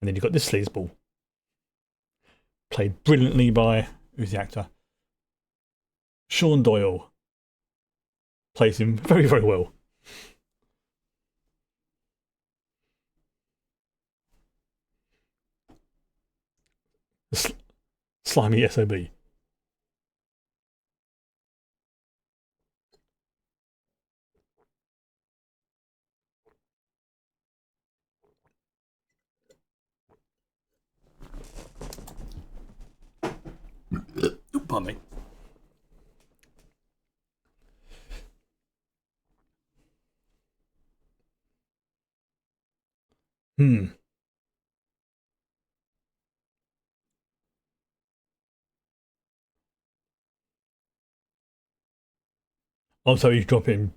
And then you've got this sleazeball, played brilliantly by, who's the actor? Sean Doyle. Plays him very, very well. Slimy SOB. Pardon me. Oh, so he's dropping.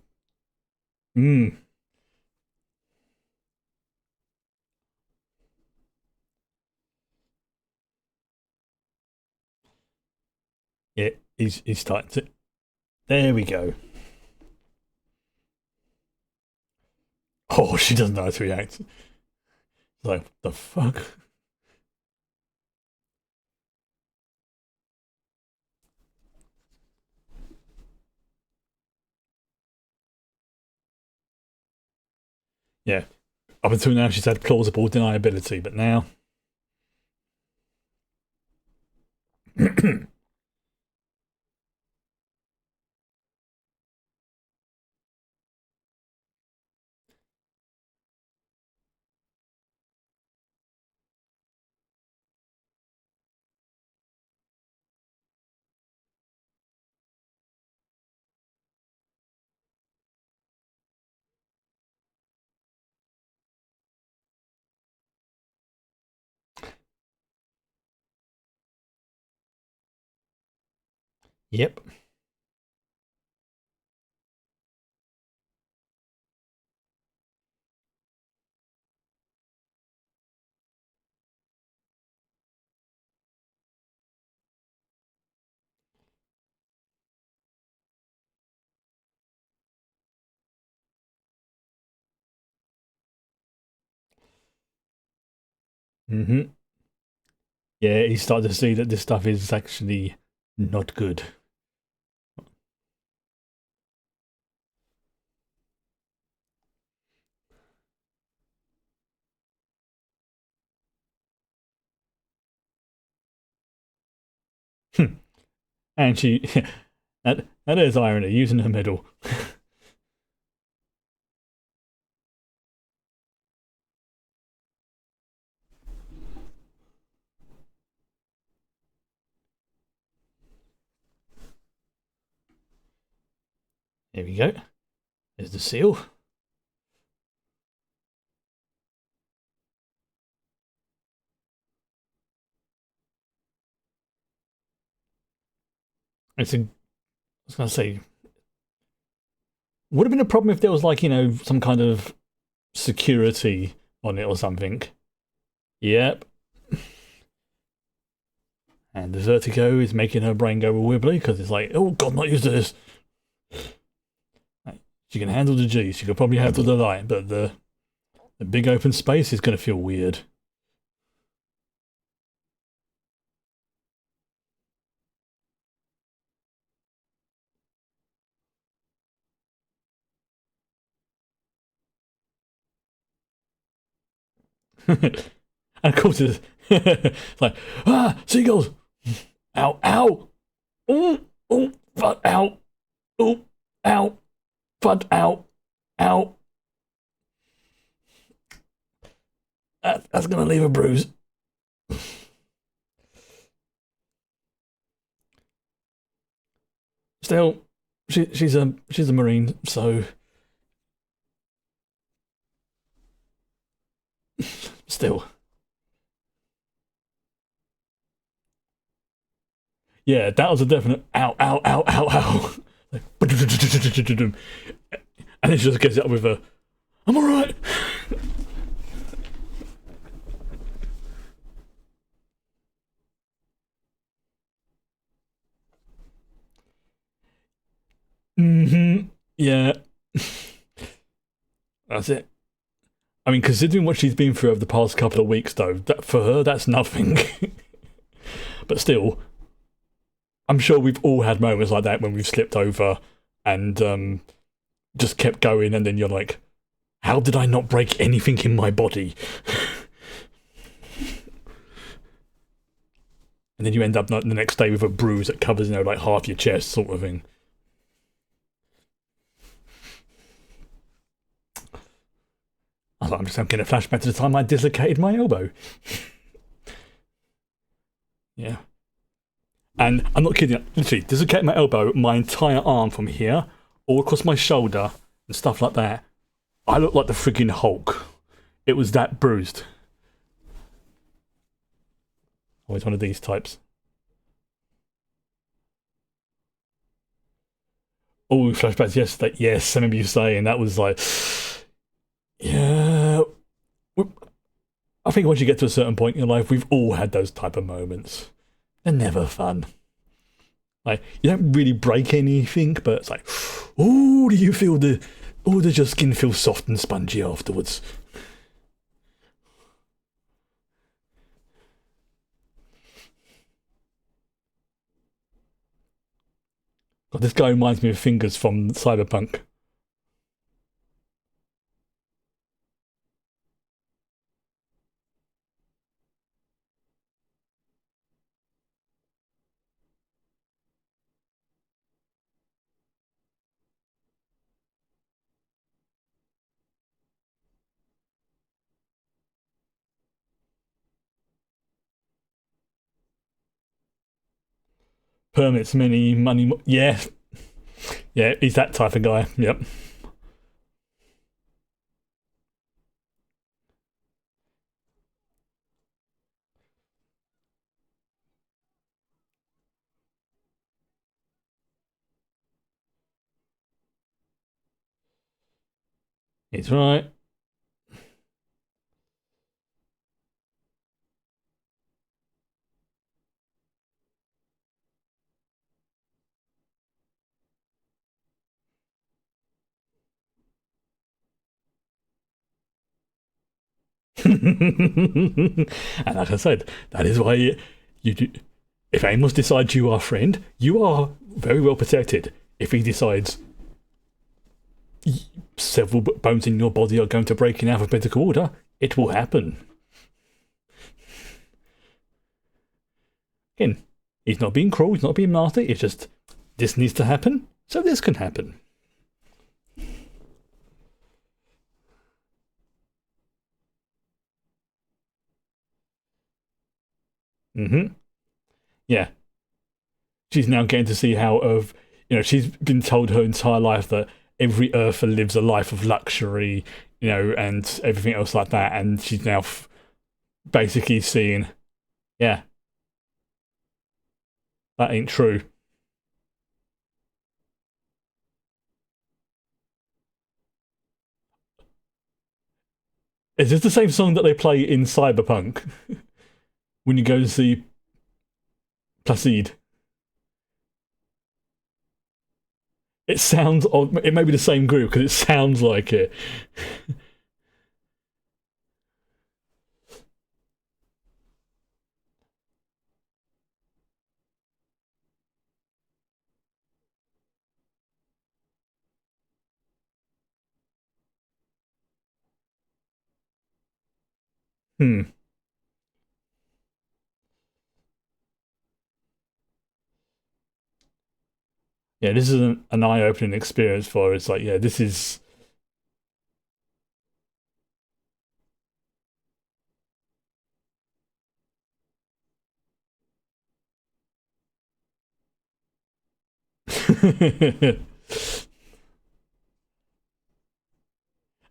Yeah, he's starting to. There we go. Oh, she doesn't know how to react. Like, the fuck? Yeah. Up until now, she's had plausible deniability, but now. Yep. Yeah, he's starting to see that this stuff is actually not good. And she, that is irony, using her medal. There we go. There's the seal. It's a, I was going to say, would have been a problem if there was, like, you know, some kind of security on it or something. Yep. And the vertigo is making her brain go wibbly because it's like, oh god, I'm not used to this. She can handle the G, she could probably handle the light, but the big open space is going to feel weird. And of course it's like, seagulls! Ow, ow! Oh, oh, but ow! Oh, ow! But ow! Ow! That's gonna leave a bruise. Still, she's a Marine, so still. Yeah, that was a definite ow, ow, ow, ow, ow. And then she just gets it up with a, I'm alright. Yeah, that's it. I mean, considering what she's been through over the past couple of weeks, though, that for her, that's nothing. But still, I'm sure we've all had moments like that when we've slipped over and just kept going, and then you're like, how did I not break anything in my body? And then you end up the next day with a bruise that covers, like half your chest, sort of thing. I'm just getting a flashback to the time I dislocated my elbow. Yeah. And I'm not kidding, literally, dislocated my elbow, my entire arm from here, all across my shoulder, and stuff like that. I look like the frigging Hulk. It was that bruised. Always one of these types. Oh, flashbacks yesterday. Yes, I remember you saying that was like, yeah. I think once you get to a certain point in your life, we've all had those type of moments. They're never fun. Like, you don't really break anything, but it's like, oh, do you feel does your skin feel soft and spongy afterwards? God, this guy reminds me of Fingers from Cyberpunk. Permits, many money. Yeah, yeah, he's that type of guy. Yep. It's right. And like I said, that is why you do. If Amos decides you are a friend, you are very well protected. If he decides several bones in your body are going to break in alphabetical order, it will happen. Again, he's not being cruel, he's not being nasty, it's just this needs to happen, so this can happen. Mm-hmm. Yeah. She's now getting to see how she's been told her entire life that every Earther lives a life of luxury, and everything else like that, and she's now basically seeing, yeah, that ain't true. Is this the same song that they play in Cyberpunk when you go to see Placide? It sounds odd. It may be the same group because it sounds like it. Hmm. Yeah, this is an eye-opening experience for her. It's like, yeah, this is.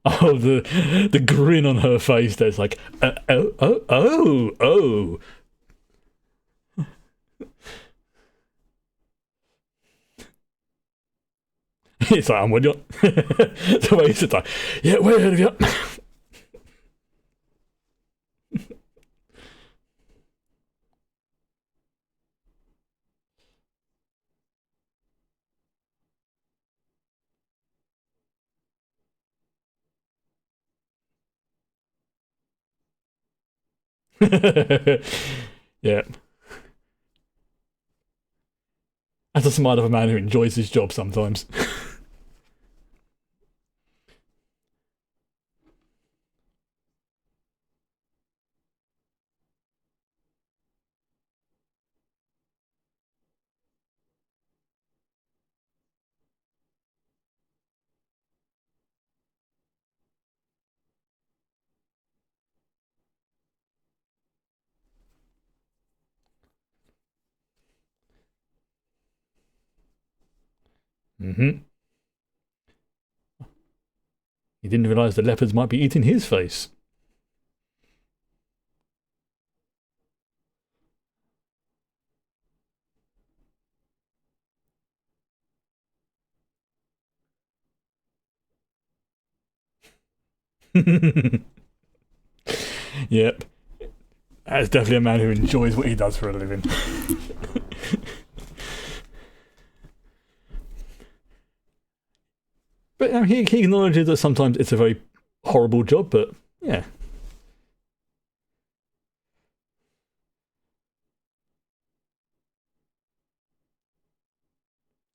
Oh, the grin on her face. There's like, oh, oh, oh, oh. It's like I'm with you. The way he's like, yeah, way ahead of you. Yeah. That's a smile of a man who enjoys his job sometimes. Hmm. He didn't realise the leopards might be eating his face. Yep. That's definitely a man who enjoys what he does for a living. But he acknowledges that sometimes it's a very horrible job, but yeah.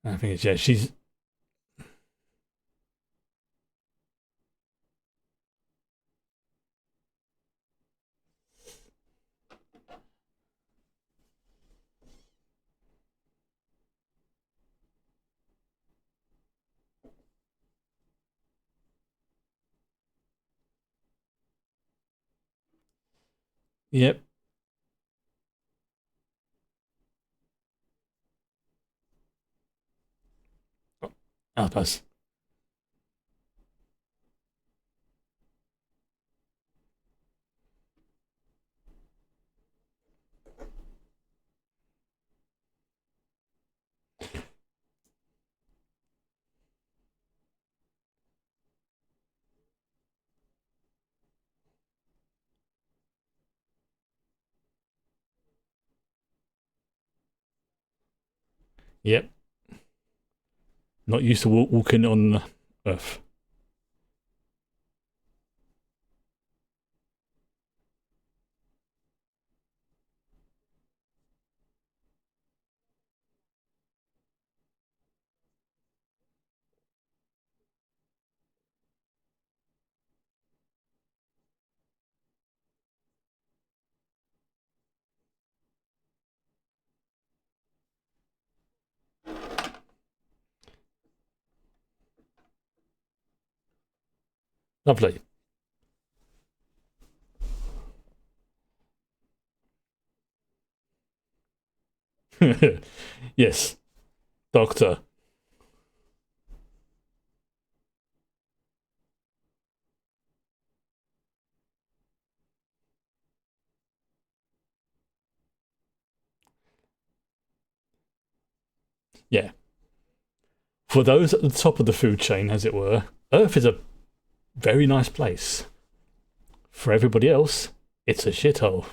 I think it's, yeah, she's, yep. I suppose. Yep. Not used to walking on Earth. Lovely. Yes, Doctor. Yeah. For those at the top of the food chain, as it were, Earth is a very nice place. For everybody else, it's a shithole.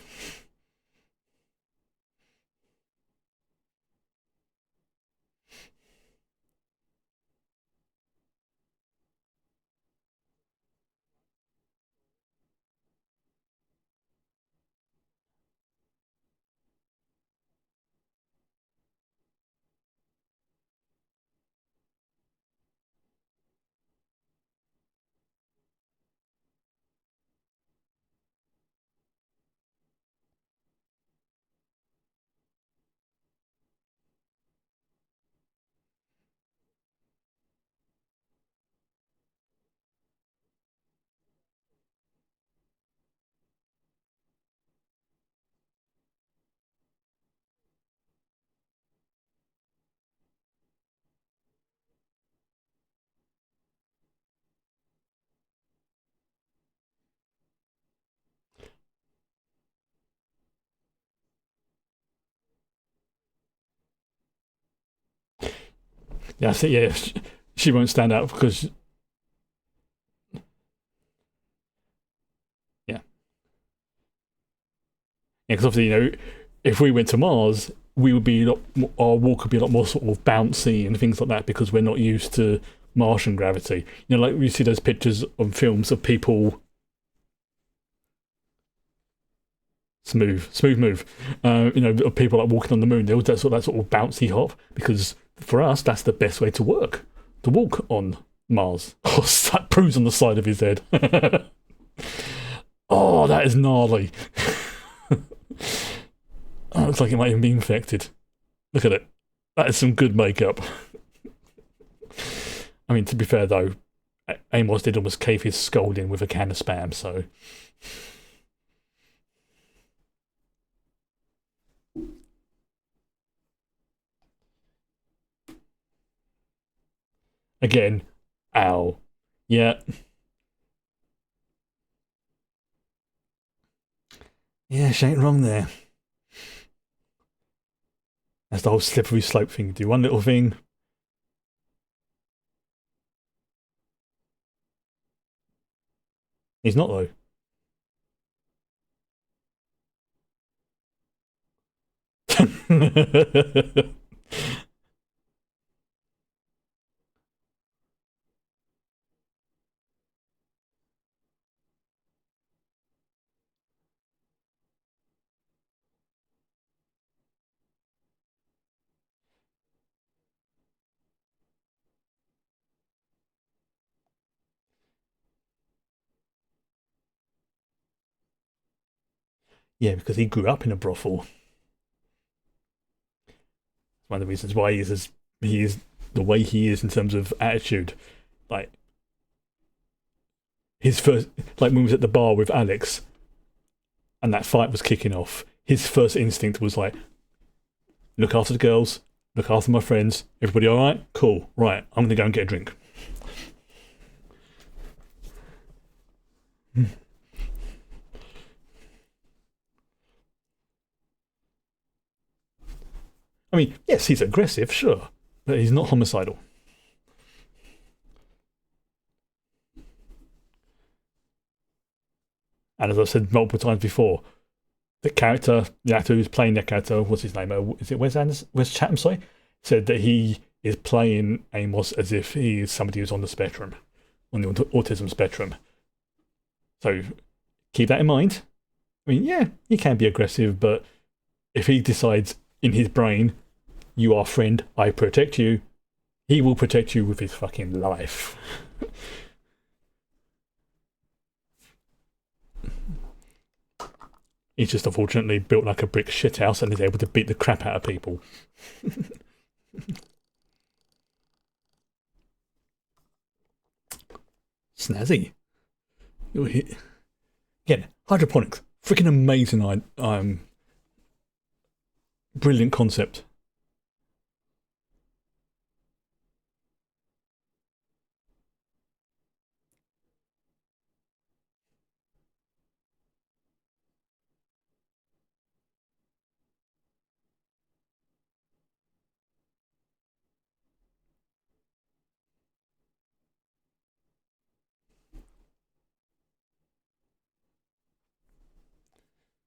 Yeah, I think, yeah, she won't stand out because, yeah. Yeah, because obviously, if we went to Mars, we would be a lot, our walk would be a lot more sort of bouncy and things like that because we're not used to Martian gravity. Like we see those pictures on films of people. smooth move. Of people like walking on the moon, they all that sort of bouncy hop, because for us that's the best way to walk on Mars. Oh, that proves on the side of his head. Oh, that is gnarly. Oh, looks like it might even be infected. Look at it. That is some good makeup. I mean, to be fair though, Amos did almost cave his skull in with a can of Spam, so. Again, ow. Yeah. Yeah, she ain't wrong there. That's the whole slippery slope thing. Do one little thing. He's not though. Yeah, because he grew up in a brothel. One of the reasons why he is the way he is in terms of attitude. Like his first, like when he was at the bar with Alex, and that fight was kicking off. His first instinct was like, look after the girls, look after my friends. Everybody all right? Cool. Right, I'm gonna go and get a drink. I mean, yes, he's aggressive, sure, but he's not homicidal. And as I've said multiple times before, the actor who's playing that character, what's his name? Is it Wes Chatham? Sorry, said that he is playing Amos as if he is somebody who's on the spectrum, on the autism spectrum. So keep that in mind. I mean, yeah, he can be aggressive, but if he decides in his brain, you are friend, I protect you, he will protect you with his fucking life. He's just unfortunately built like a brick shithouse and is able to beat the crap out of people. Snazzy. Again, hydroponics. Freaking amazing. Brilliant concept.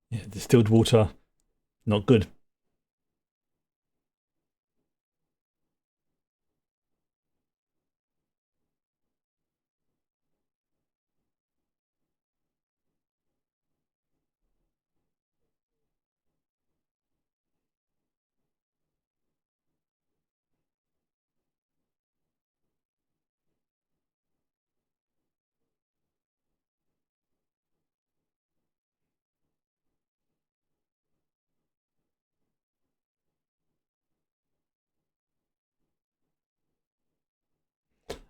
Yeah, distilled water, not good.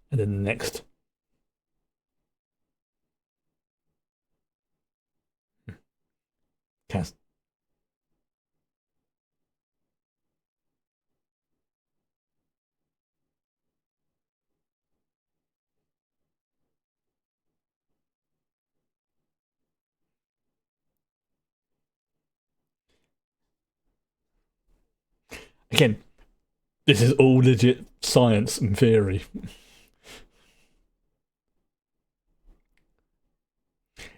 And then the next. Cast. Again, this is all legit science and theory.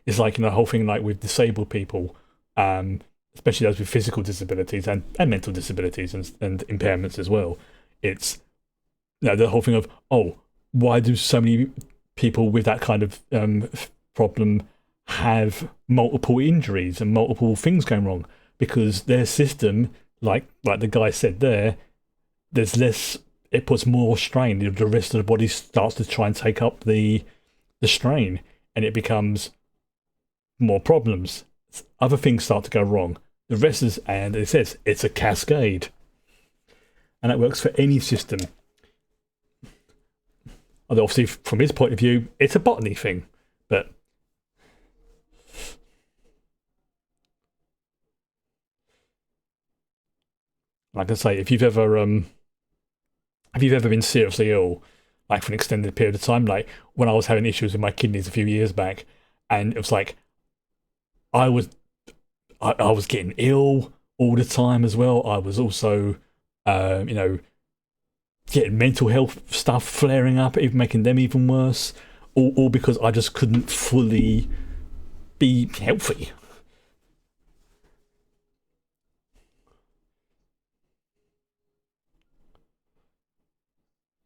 It's like, the whole thing like with disabled people, especially those with physical disabilities and mental disabilities and impairments as well. It's the whole thing of, oh, why do so many people with that kind of problem have multiple injuries and multiple things going wrong because their system, like the guy said there, there's less. It puts more strain. The rest of the body starts to try and take up the strain, and it becomes more problems. Other things start to go wrong. The rest is, and it says it's a cascade, and that works for any system. Although obviously, from his point of view, it's a botany thing, but like I say, if you've ever been seriously ill, like for an extended period of time, like when I was having issues with my kidneys a few years back, and it was like I was I was getting ill all the time as well. I was also, you know, getting mental health stuff flaring up, even making them even worse, all because I just couldn't fully be healthy.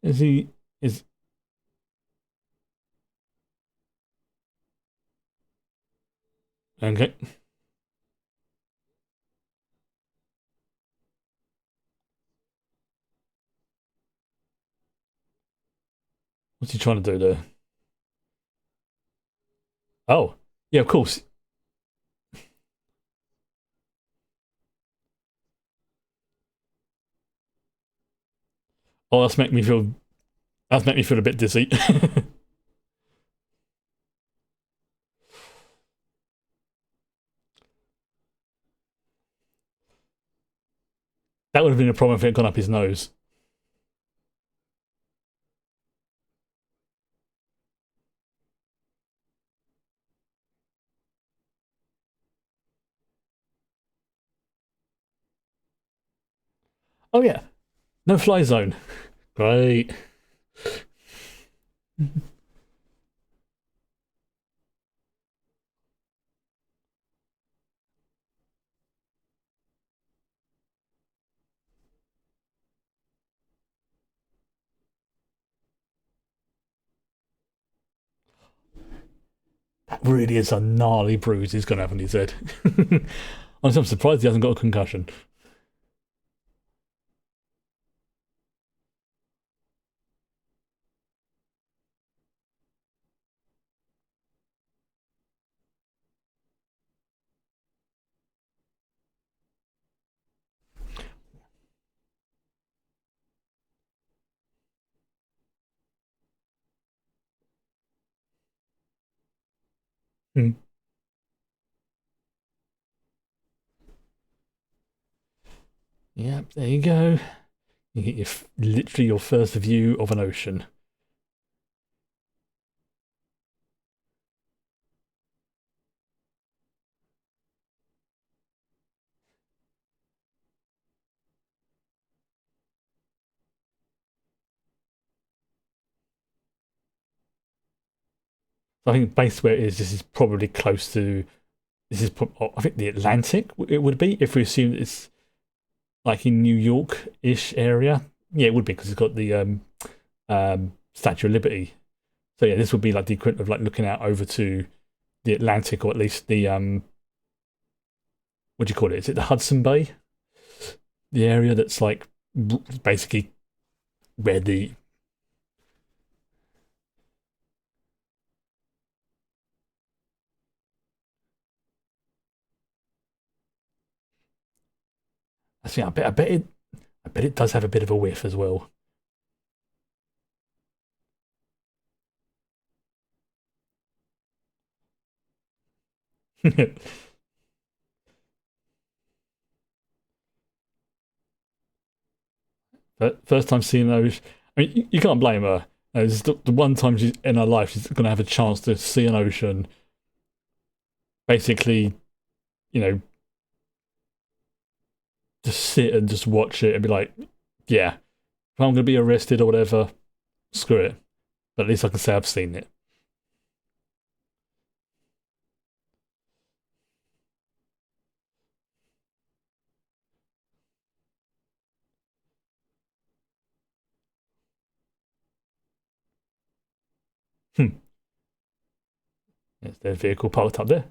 Is he? Is okay? What's he trying to do there? Oh, yeah, of course. Oh, that's make me feel. That's make me feel a bit dizzy. That would have been a problem if it had gone up his nose. Oh yeah, no fly zone. Great. That really is a gnarly bruise he's going to have on his head. I'm surprised he hasn't got a concussion. Hmm. Yeah, there you go. You get literally your first view of an ocean. I think based where it is, this is probably close to. I think the Atlantic. It would be if we assume it's like in New York-ish area. Yeah, it would be because it's got the Statue of Liberty. So yeah, this would be like the equivalent of like looking out over to the Atlantic, or at least the what do you call it? Is it the Hudson Bay? The area that's like basically where the I think I bet it does have a bit of a whiff as well. But first time seeing those, I mean, you can't blame her. It's the one time she's in her life she's going to have a chance to see an ocean. Basically, you know, just sit and just watch it and be like, yeah, if I'm going to be arrested or whatever, screw it. But at least I can say I've seen it. Hmm. There's their vehicle parked up there.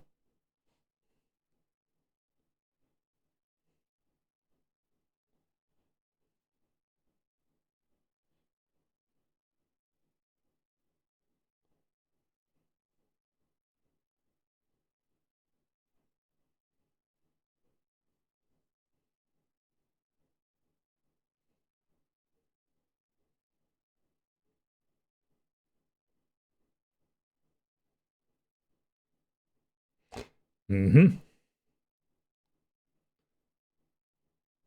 Mm-hmm.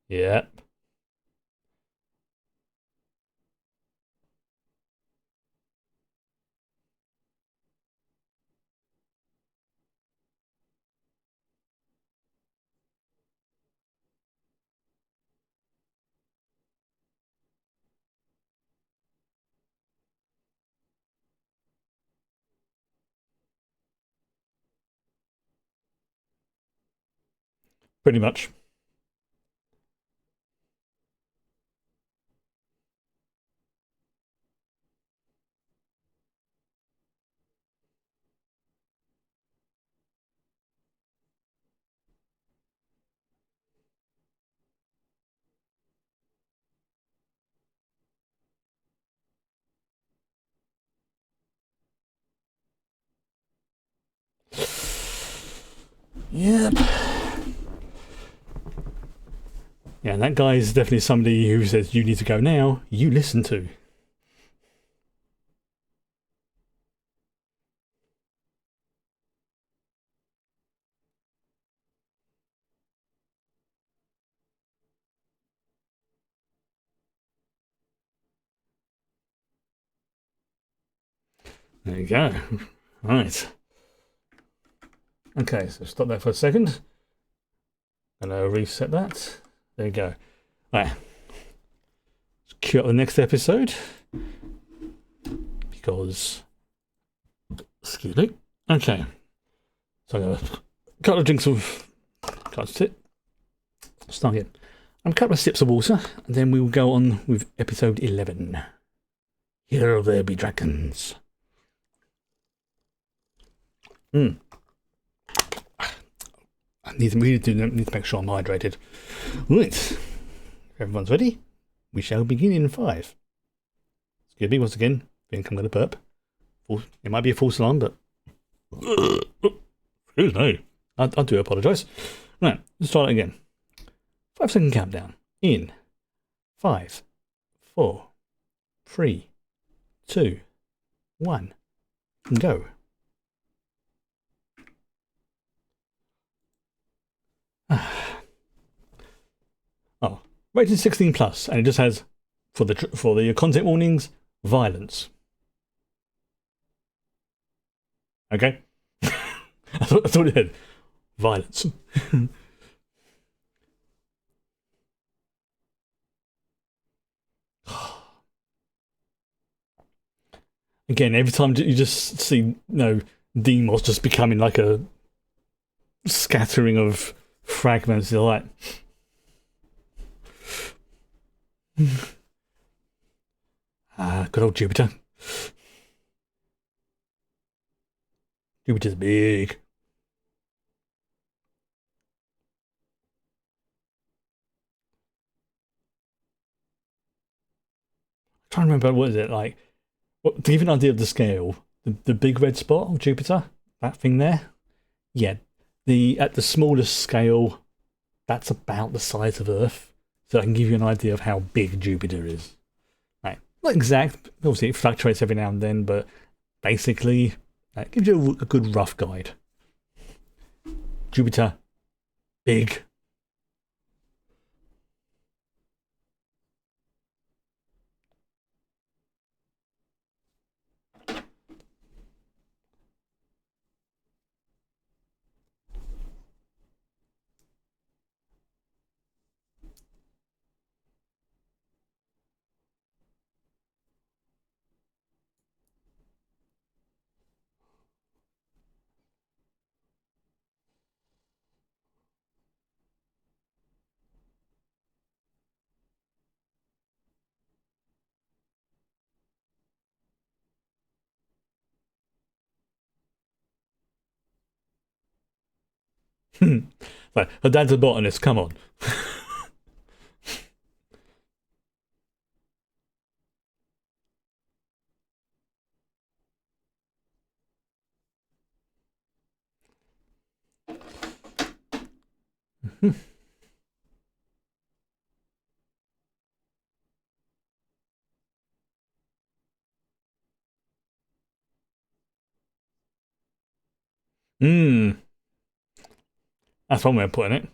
Yeah, pretty much. Yep. Yeah, and that guy is definitely somebody who says you need to go now. You listen to. There you go. Right. Okay, so stop there for a second. And I'll reset that. There you go. Right. Let's cue up the next episode. Because. Excuse me. Okay. So I'm going to cut a drink of. Can't sit. Start again. And a couple of sips of water. And then we will go on with episode 11. Here there be dragons. I need to need to make sure I'm hydrated. Right. If everyone's ready, we shall begin in 5. Excuse me once again. I think I'm going to burp. It might be a false alarm, but excuse me. I do apologise. Right, let's try it again. 5-second countdown. In 5, 4, 3, 2, 1, go. Oh, rated 16 plus, and it just has for the content warnings, violence. Okay, I thought it had violence. Again, every time you just see, Demos just becoming like a scattering of fragments. You're like, good old Jupiter. Jupiter's big. I'm trying to remember, what is it like? To give you an idea of the scale, the big red spot on Jupiter, that thing there, yeah, at the smallest scale, that's about the size of Earth. So I can give you an idea of how big Jupiter is. Right. Not exact, obviously it fluctuates every now and then, but basically that gives you a good rough guide. Jupiter, big. Like, her dad's a botanist, come on. Hmm, that's one way of putting it.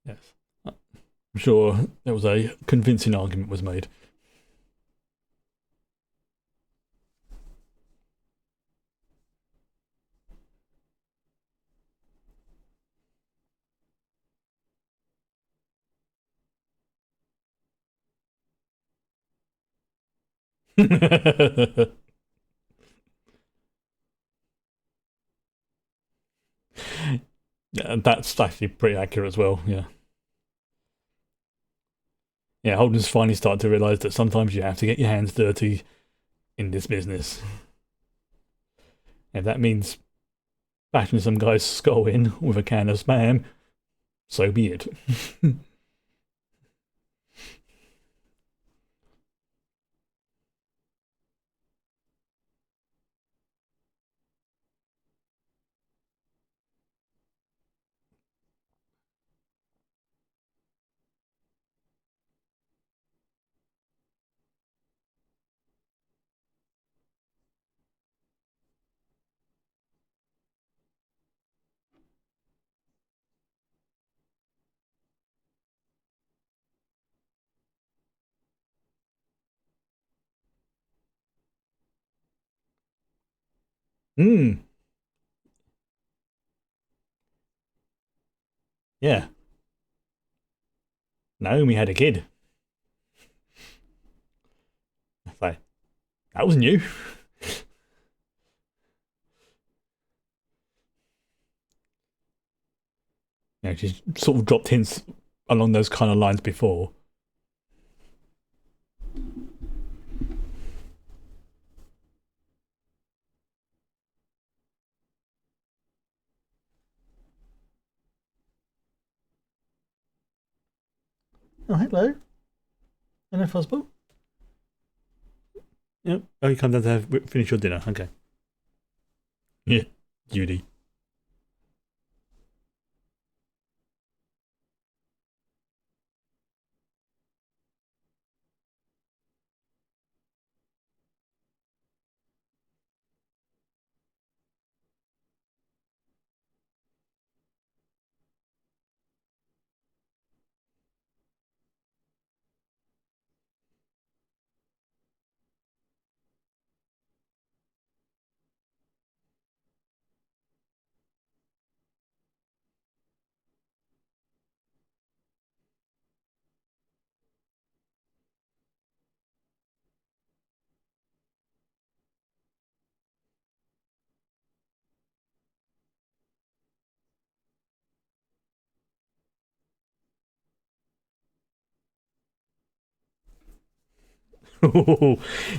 Yes. I'm sure there was a convincing argument was made. Yeah, that's actually pretty accurate as well. Yeah. Yeah, Holden's finally started to realise that sometimes you have to get your hands dirty in this business. If that means bashing some guy's skull in with a can of spam, so be it. Hmm. Yeah. Naomi had a kid. So that was new. She's sort of dropped hints along those kind of lines before. Oh, hello. Hello, Fuzzball. Yep. Oh, you come down to finish your dinner. Okay. Yeah. Judy.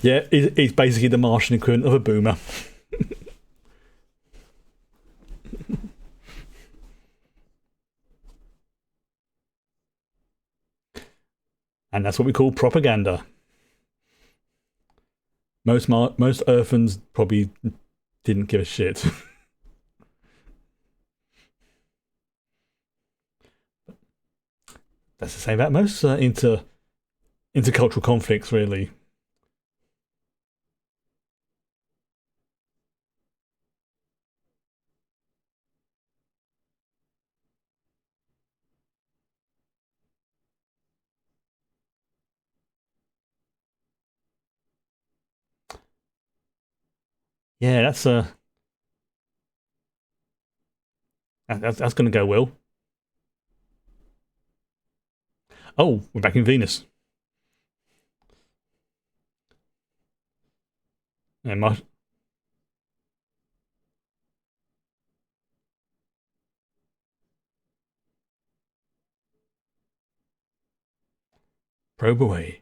Yeah, he's basically the Martian equivalent of a boomer. And that's what we call propaganda. Most Earthens probably didn't give a shit. That's the same about most intercultural conflicts, really. Yeah, that's going to go well. Oh, we're back in Venus. And Probe away.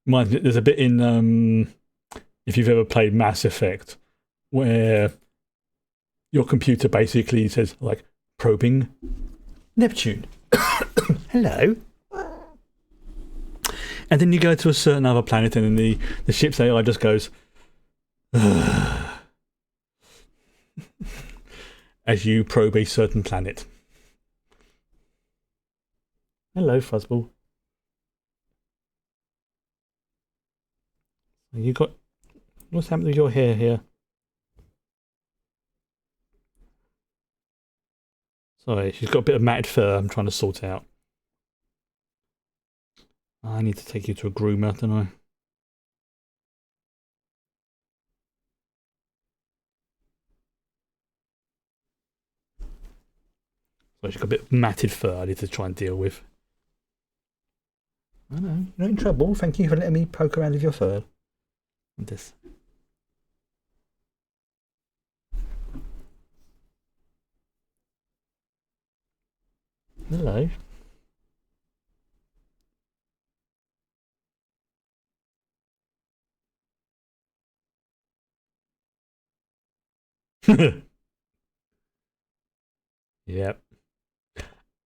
There's a bit in if you've ever played Mass Effect where your computer basically says like probing Neptune. Hello. And then you go to a certain other planet and then the ship's AI just goes as you probe a certain planet. Hello, Fuzzball. You got what's happened with your hair here? Sorry, she's got a bit of matted fur I'm trying to sort out. I need to take you to a groomer, don't I? So she's got a bit of matted fur I need to try and deal with. I know, you're not in trouble. Thank you for letting me poke around with your fur. And this. Hello. Yep.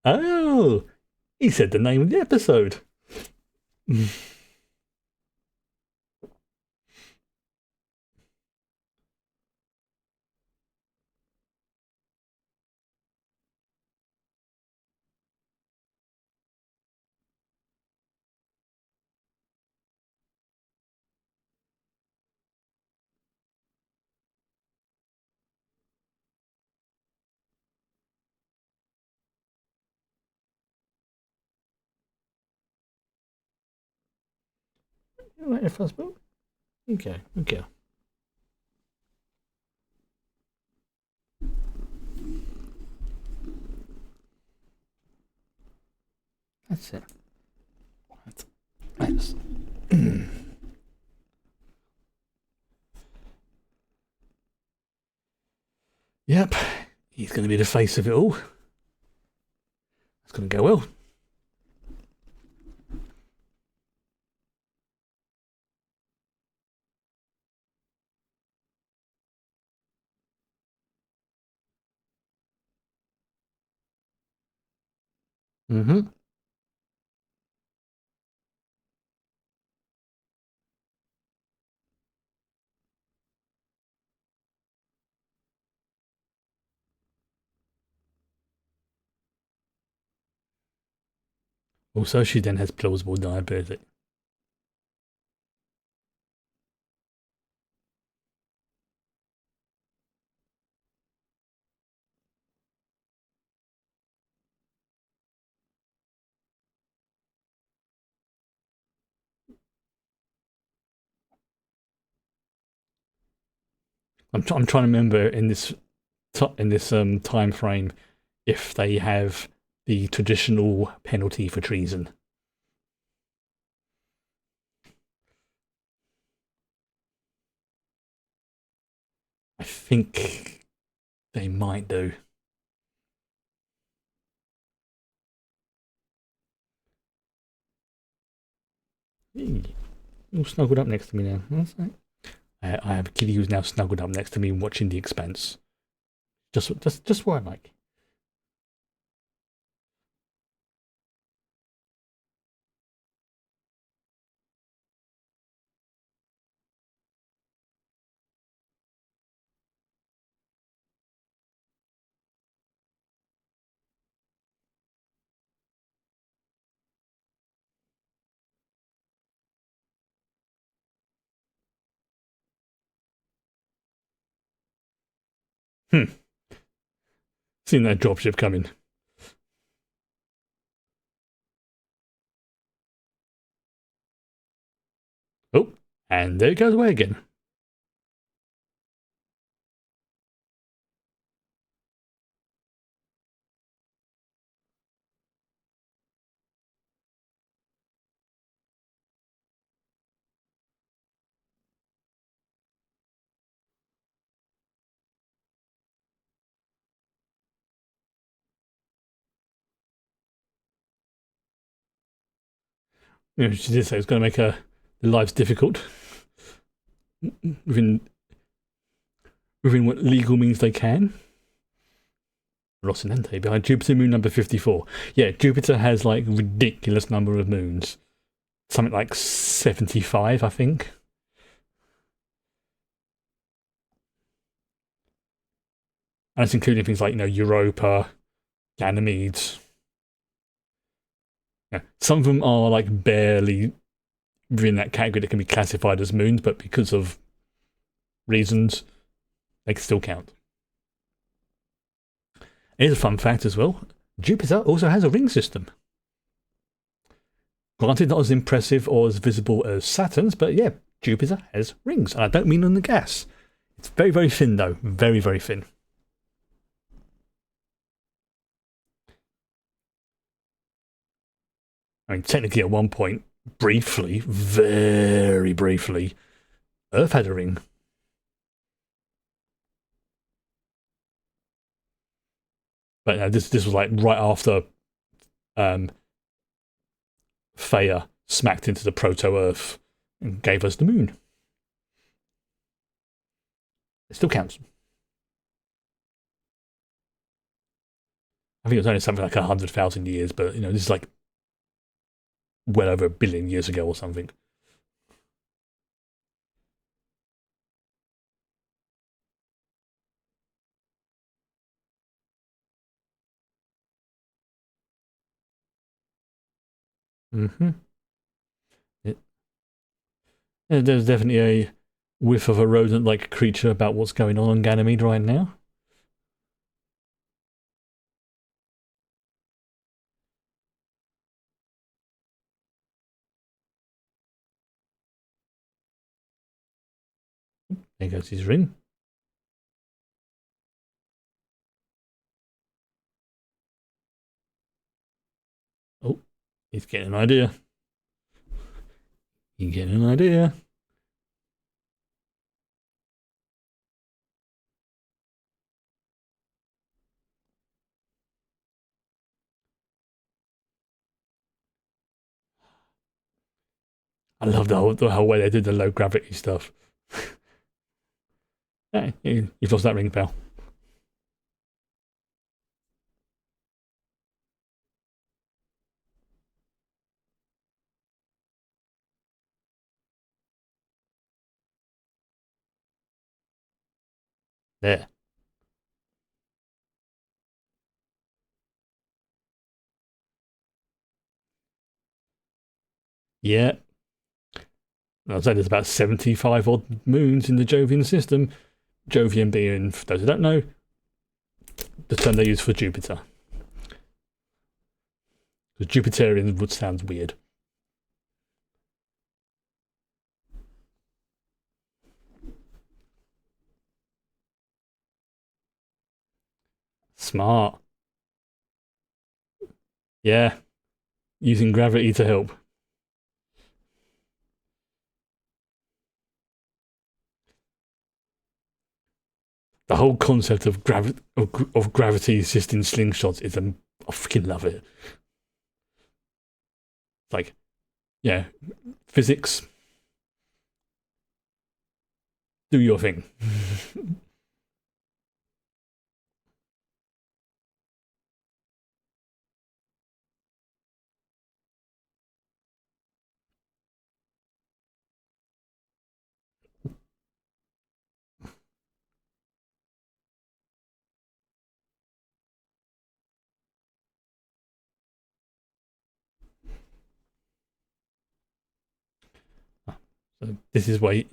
Oh, he said the name of the episode. Right, Fuzzball. Okay, okay. That's it. That's Yep, he's going to be the face of it all. It's going to go well. Mm-hmm. Also, she then has plausible diabetes. I'm trying to remember in this time frame if they have the traditional penalty for treason. I think they might do. You're snuggled up next to me now. That's right. I have a kitty who's now snuggled up next to me watching The Expanse. Just what I like. Hmm. Seen that dropship coming. Oh, and there it goes away again. She did say it's going to make the lives difficult within within what legal means they can. Rocinante behind Jupiter moon number 54. Yeah, Jupiter has like ridiculous number of moons. Something like 75, I think. And it's including things like, Europa, Ganymedes. Yeah. Some of them are like barely within that category that can be classified as moons, but because of reasons, they can still count. Here's a fun fact as well. Jupiter also has a ring system. Granted, not as impressive or as visible as Saturn's, but yeah, Jupiter has rings. And I don't mean on the gas. It's very, very thin, though. Very, very thin. I mean, technically, at one point, briefly, very briefly, Earth had a ring. But this was like right after um, Theia smacked into the proto Earth and gave us the moon. It still counts. I think it was only something like 100,000 years, but this is like well over a billion years ago or something. Mm-hmm. It, there's definitely a whiff of a rodent-like creature about what's going on Ganymede right now. There goes his ring. Oh, he's getting an idea. He's getting an idea. I love the whole way they did the low gravity stuff. Hey, you've lost that ring, pal. There. Yeah. I was saying there's about 75 odd moons in the Jovian system. Jovian being, for those who don't know, the term they use for Jupiter. Because Jupiterian would sound weird. Smart. Yeah. Using gravity to help. The whole concept of gravity assisting slingshots is I freaking love it. Like, yeah, physics, do your thing. So this is why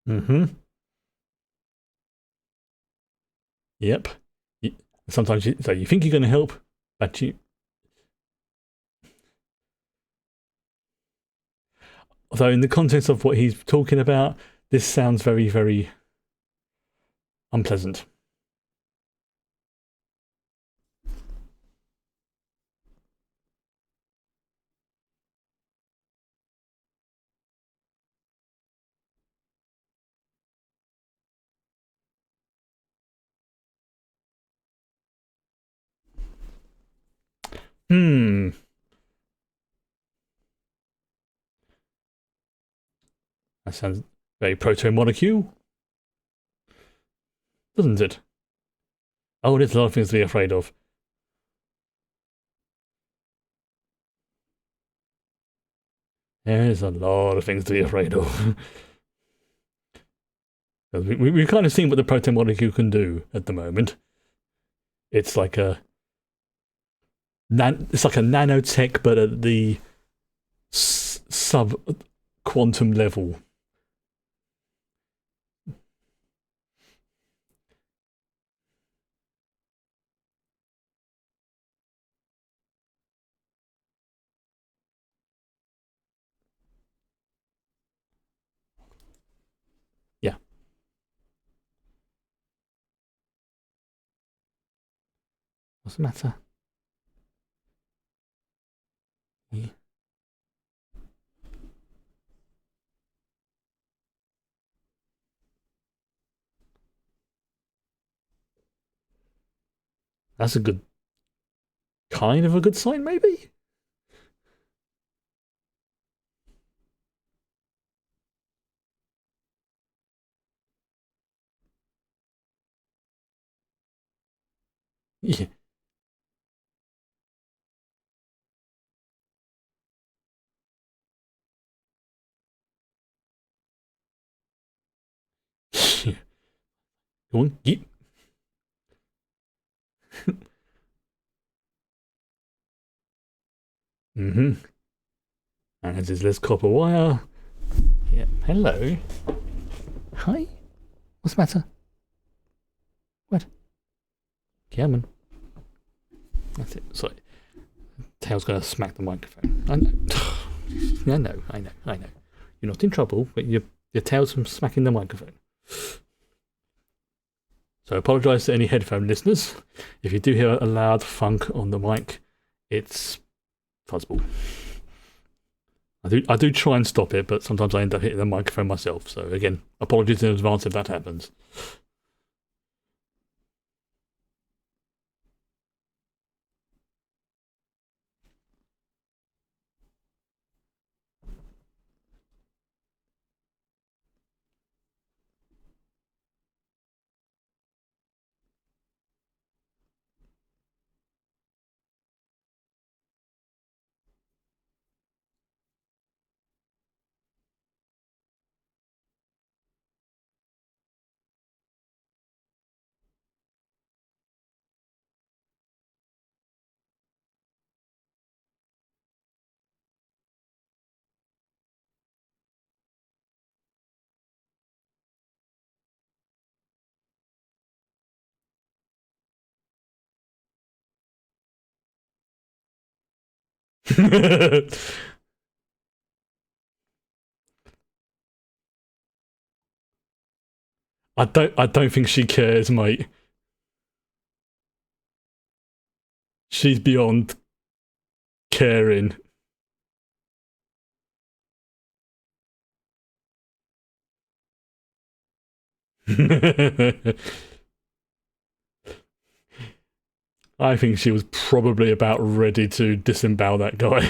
Mm-hmm. Yep. Y- Sometimes so you think you're going to help, but you. Although in the context of what he's talking about, this sounds very, very unpleasant. Hmm. That sounds very proto molecule, doesn't it? Oh, there's a lot of things to be afraid of. There's a lot of things to be afraid of. We've kind of seen what the proto molecule can do at the moment. It's like a it's like a nanotech, but at the sub quantum level. Yeah. What's the matter? Yeah. That's a good kind of a good sign, maybe. Yeah. Go on. Yeah. Mm-hmm. And there's this copper wire. Yeah. Hello. Hi. What's the matter? What? Come. That's it. Sorry. Tail's gonna smack the microphone. I know. I know. You're not in trouble, but your tail's from smacking the microphone. So I apologise to any headphone listeners. If you do hear a loud thunk on the mic, it's fuzzball. I do try and stop it, but sometimes I end up hitting the microphone myself. So again, apologies in advance if that happens. I don't think she cares, mate. She's beyond caring. I think she was probably about ready to disembowel that guy.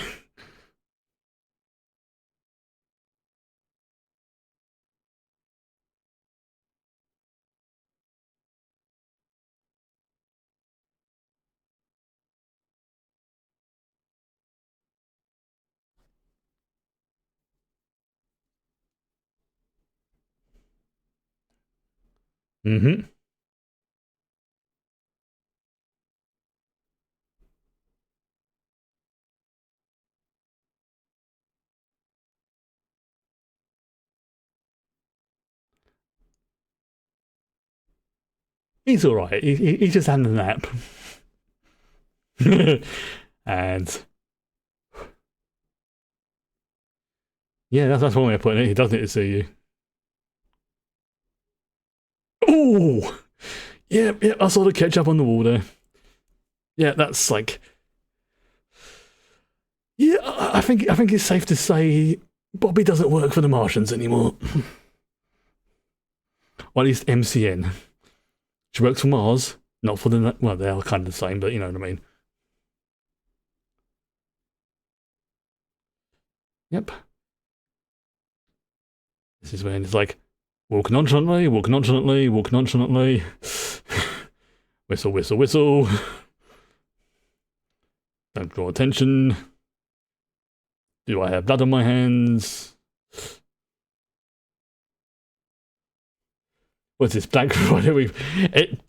Mm-hmm. He's all right. He's just having a nap. And yeah, that's one way of putting it. He does need to see you. Oh, yeah, yeah. I saw the ketchup on the wall there. Yeah, that's like, yeah. I think it's safe to say Bobby doesn't work for the Martians anymore. Or at least MCN. She works for Mars, not for the. Well, they are kind of the same, but you know what I mean. Yep. This is when it's like, walk nonchalantly, walk nonchalantly, walk nonchalantly. Whistle, whistle, whistle. Don't draw attention. Do I have blood on my hands? What's this Black Friday?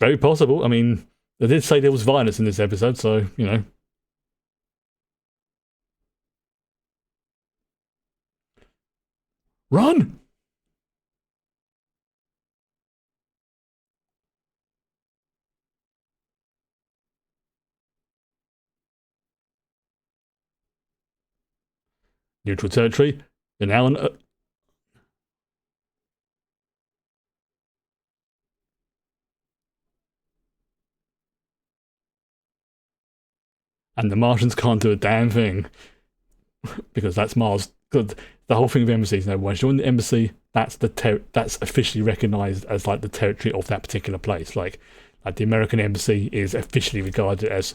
Very possible. I mean, they did say there was violence in this episode, so you know. Run! Neutral territory. They're now on. And the Martians can't do a damn thing because that's Mars. Because the whole thing of embassies, you know, once you're in the embassy, that's that's officially recognised as like the territory of that particular place. Like the American embassy is officially regarded as,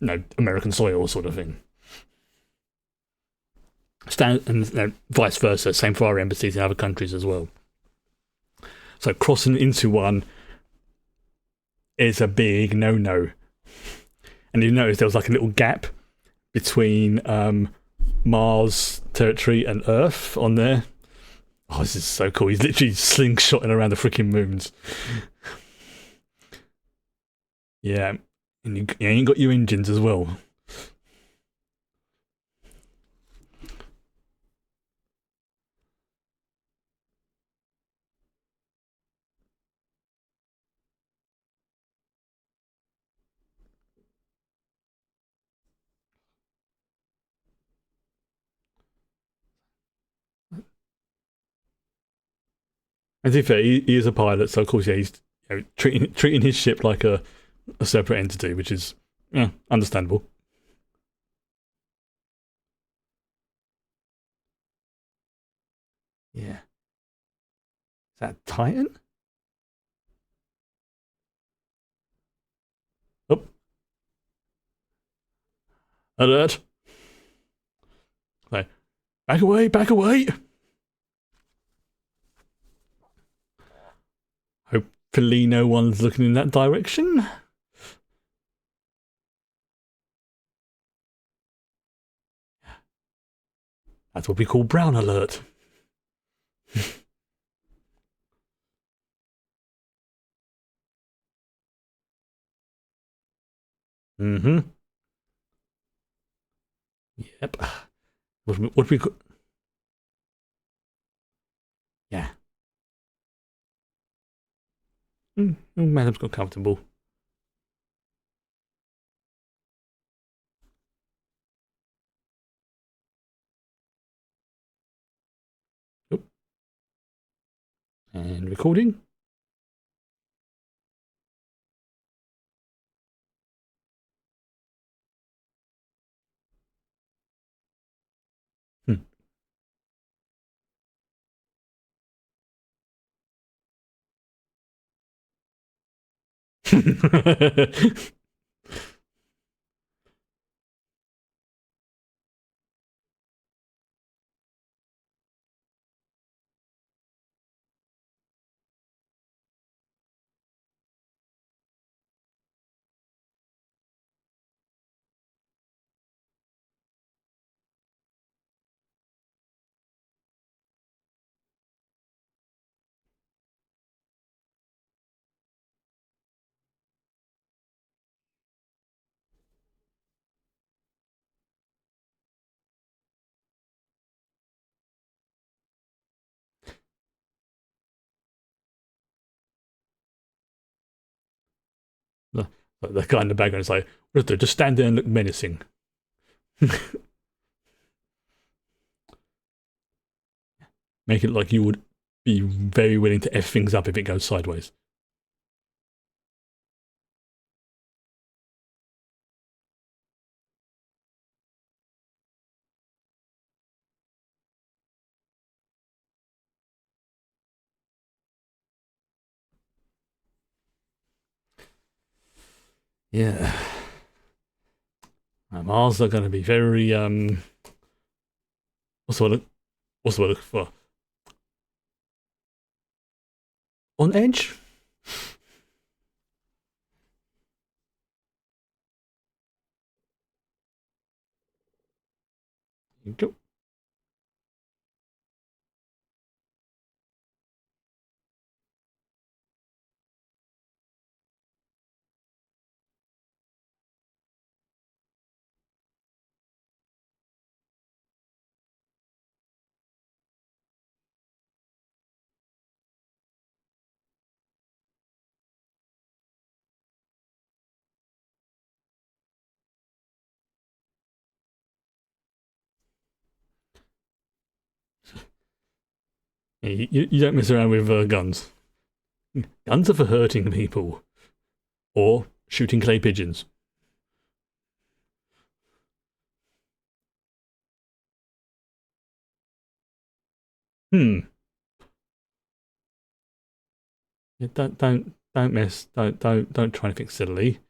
you know, American soil sort of thing. And you know, vice versa, same for our embassies in other countries as well. So crossing into one is a big no-no. And you notice there was like a little gap between Mars territory and Earth on there. Oh, this is so cool. He's literally slingshotting around the freaking moons. Yeah, and you ain't got your engines as well. And to be fair, he is a pilot, so of course, yeah, he's, you know, treating his ship like a separate entity, which is, yeah, understandable. Yeah. Is that Titan? Oh, alert! Like, back away, back away! Hopefully, no one's looking in that direction. That's what we call brown alert. Mm-hmm. Yep. What we yeah. Madam's got comfortable. Oh, and recording. Hmm. Like the guy in the background is like, what do? Just stand there and look menacing. Make it like you would be very willing to F things up if it goes sideways. Yeah. Mars are going to be very, what's the word for? On edge? Go. You don't mess around with guns. Guns are for hurting people or shooting clay pigeons. Hmm. Yeah, don't mess. Don't try anything silly.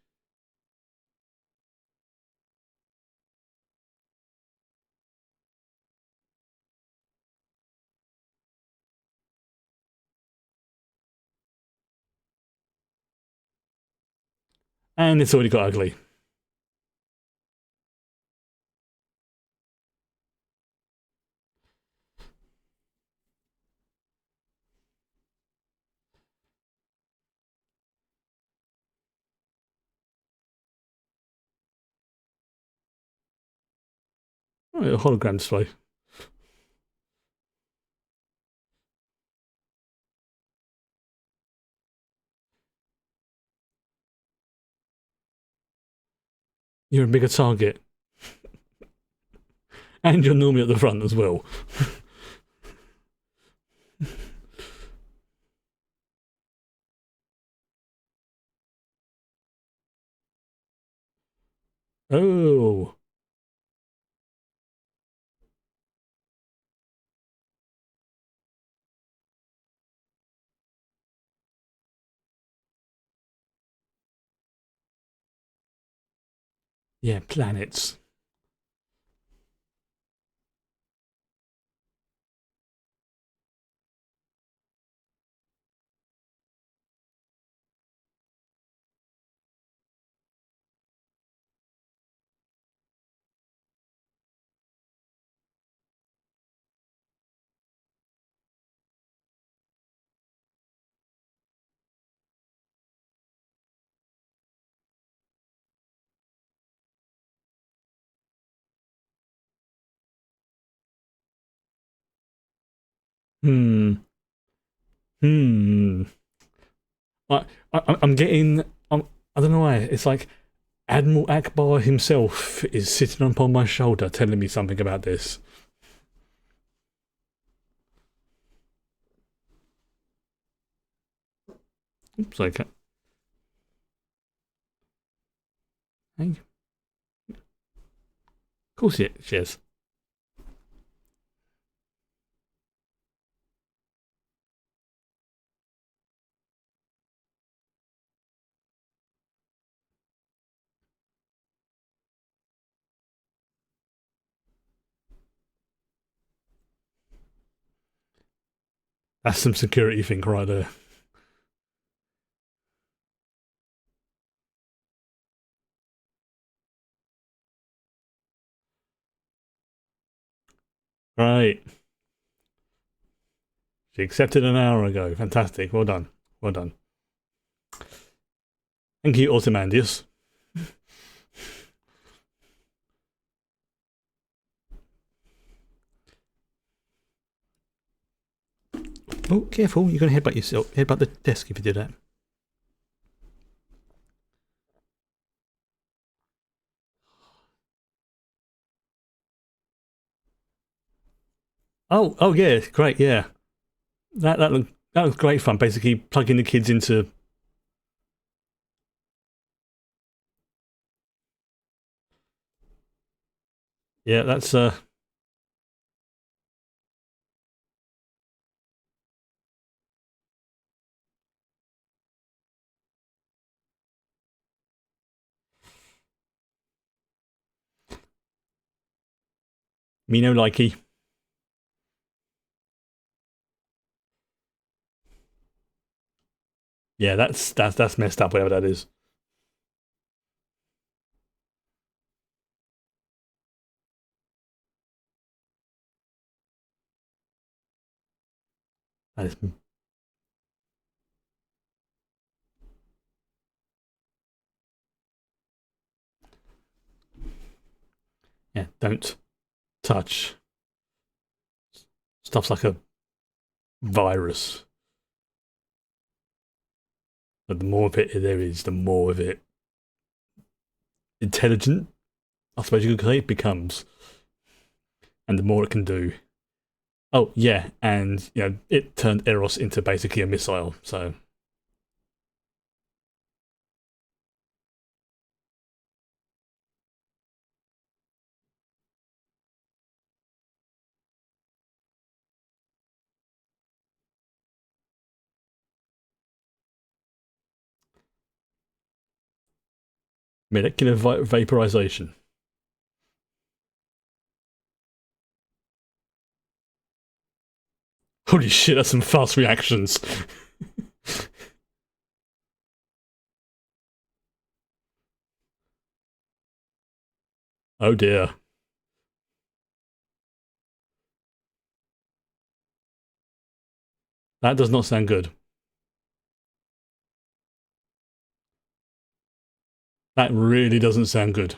And it's already got ugly. Oh, a hologram display. You're a bigger target. And you're normally at the front as well. Oh. Yeah, planets. Hmm. Hmm. I'm getting. I don't know why. It's like Admiral Akbar himself is sitting upon my shoulder telling me something about this. Oops, okay. Hey, of course she is. That's some security thing right there. Right. She accepted an hour ago. Fantastic. Well done. Well done. Thank you, Ozymandias. Oh, careful. You're going to headbutt yourself. Headbutt the desk if you do that. Oh yeah, great, yeah. That looked great fun. Basically, plugging the kids into yeah. Me no likey. Yeah, that's messed up. Whatever that is. That is yeah. Don't touch stuff's like a virus. But the more of it there is, the more of it intelligent, I suppose you could say, it becomes, and the more it can do. Oh yeah, and you know it turned Eros into basically a missile. So molecular vaporization. Holy shit, that's some fast reactions. Oh dear, that does not sound good. That really doesn't sound good.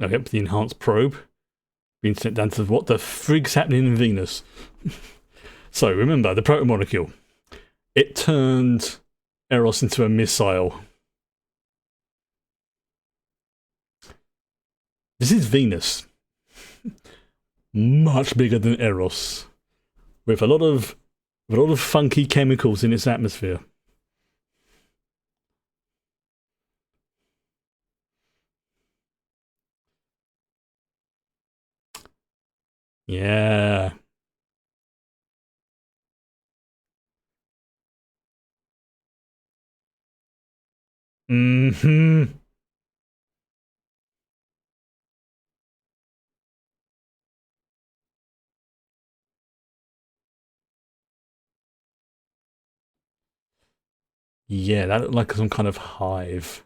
Okay, the enhanced probe being sent down to what the frig's happening in Venus. So remember the protomolecule. It turned Eros into a missile. This is Venus, much bigger than Eros, with a lot of funky chemicals in its atmosphere. Yeah. Hmm. Yeah, that looked like some kind of hive.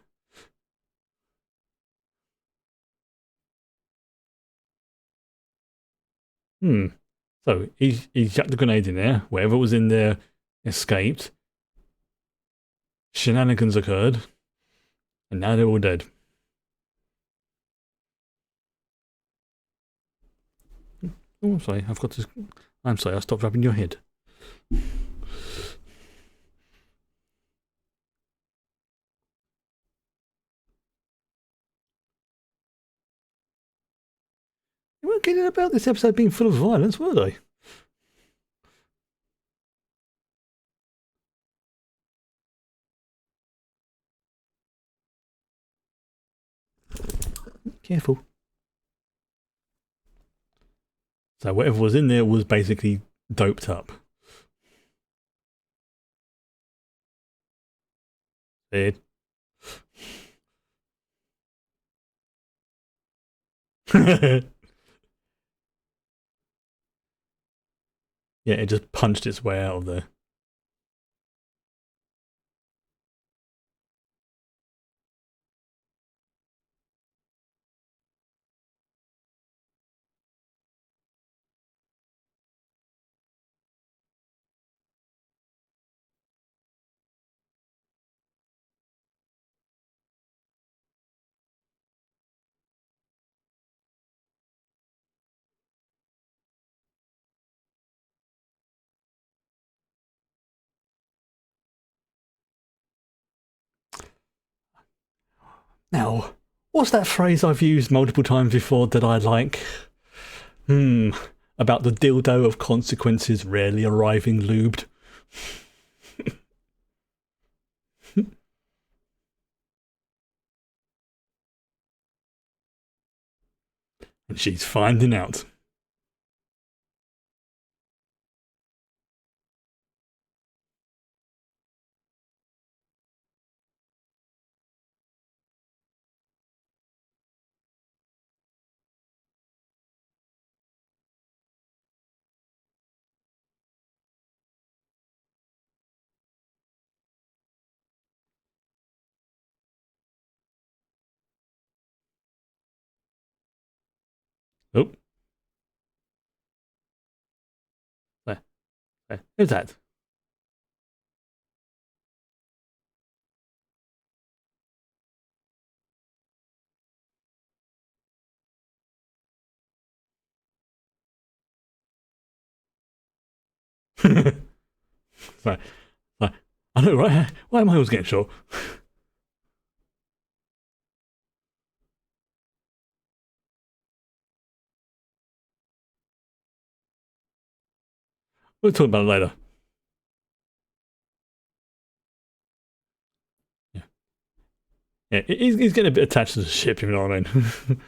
Hmm. So he chucked the grenade in there. Whatever was in there escaped. Shenanigans occurred, and now they're all dead. Oh, I'm sorry. I've got to. I'm sorry. I stopped rubbing your head. They weren't kidding about this episode being full of violence, were they? Careful. So whatever was in there was basically doped up. It, yeah, it just punched its way out of Now, what's that phrase I've used multiple times before that I like? About the dildo of consequences rarely arriving lubed. And she's finding out. Oh, there, there. Who's that? Right, right. I know, right? Why am I always getting short? We'll talk about it later. Yeah, yeah. He's getting a bit attached to the ship. You know what I mean?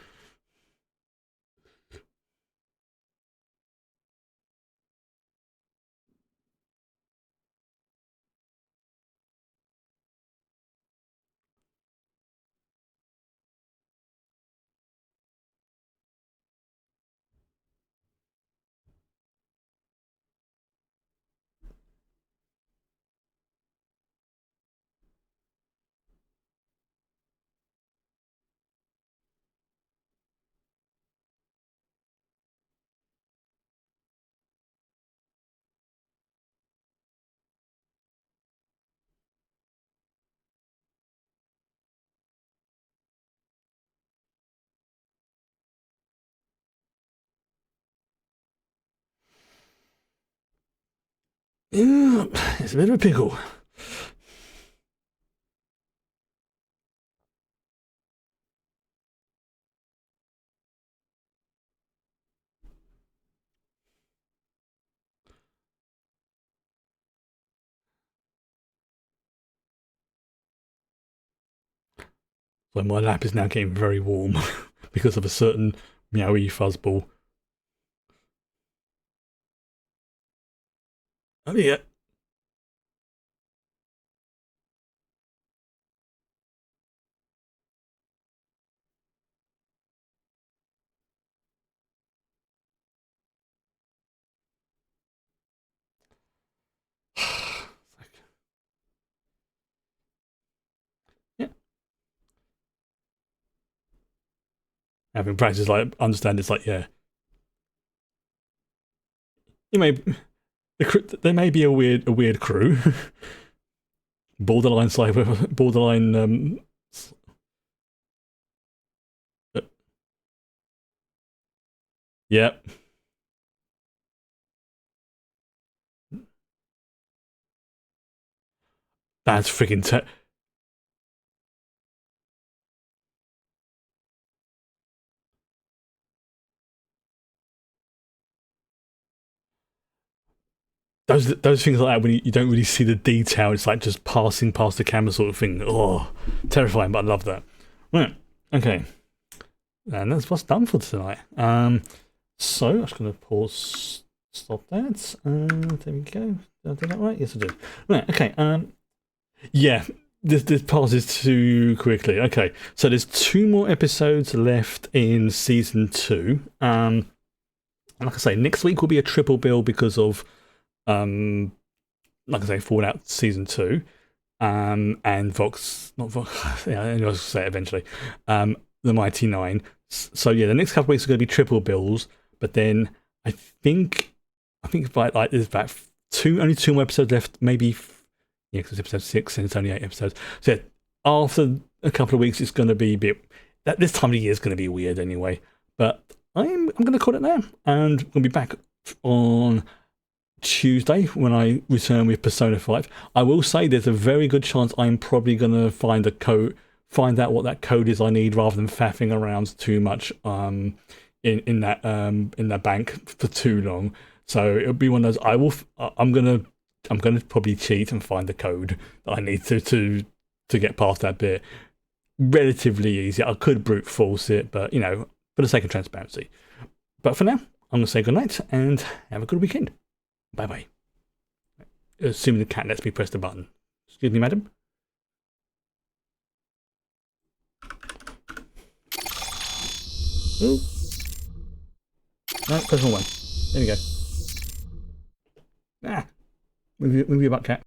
Yeah, it's a bit of a pickle. So my lap is now getting very warm because of a certain meowy fuzzball. Oh yeah. Yeah. Having practice, like, understand it's like, yeah. You may, there may be a weird crew. Borderline cyber, borderline, uh, yeah. That's freaking those things like that when you don't really see the detail, it's like just passing past the camera sort of thing. Oh, terrifying, but I love that. Right, okay, and that's what's done for tonight. So I'm just gonna pause, stop that. There we go. Did I do that right? Yes, I did. Right, okay. Yeah, this passes too quickly. Okay, so there's 2 more episodes left in season 2. Like I say, next week will be a triple bill because of like I say, Fallout season 2, and Vox, not Vox. Yeah, I was say it eventually. The Mighty Nein. So yeah, the next couple of weeks are going to be triple bills, but then I think like there's about only 2 more episodes left, maybe. Yeah, because it's episode 6 and it's only 8 episodes. So yeah, after a couple of weeks, it's going to be a bit. This time of the year is going to be weird anyway. But I'm going to call it now, and we'll be back on Tuesday when I return with Persona 5. I will say there's a very good chance I'm probably going to find a code find out what that code is I need rather than faffing around too much in that bank for too long. So it'll be one of those. I'm gonna probably cheat and find the code that I need to get past that bit. Relatively easy. I could brute force it, but for the sake of transparency. But for now, I'm gonna say goodnight and have a good weekend. Bye bye. Assuming the cat lets me press the button. Excuse me, madam. Ooh. No, press one. There we go. Move your butt, cat.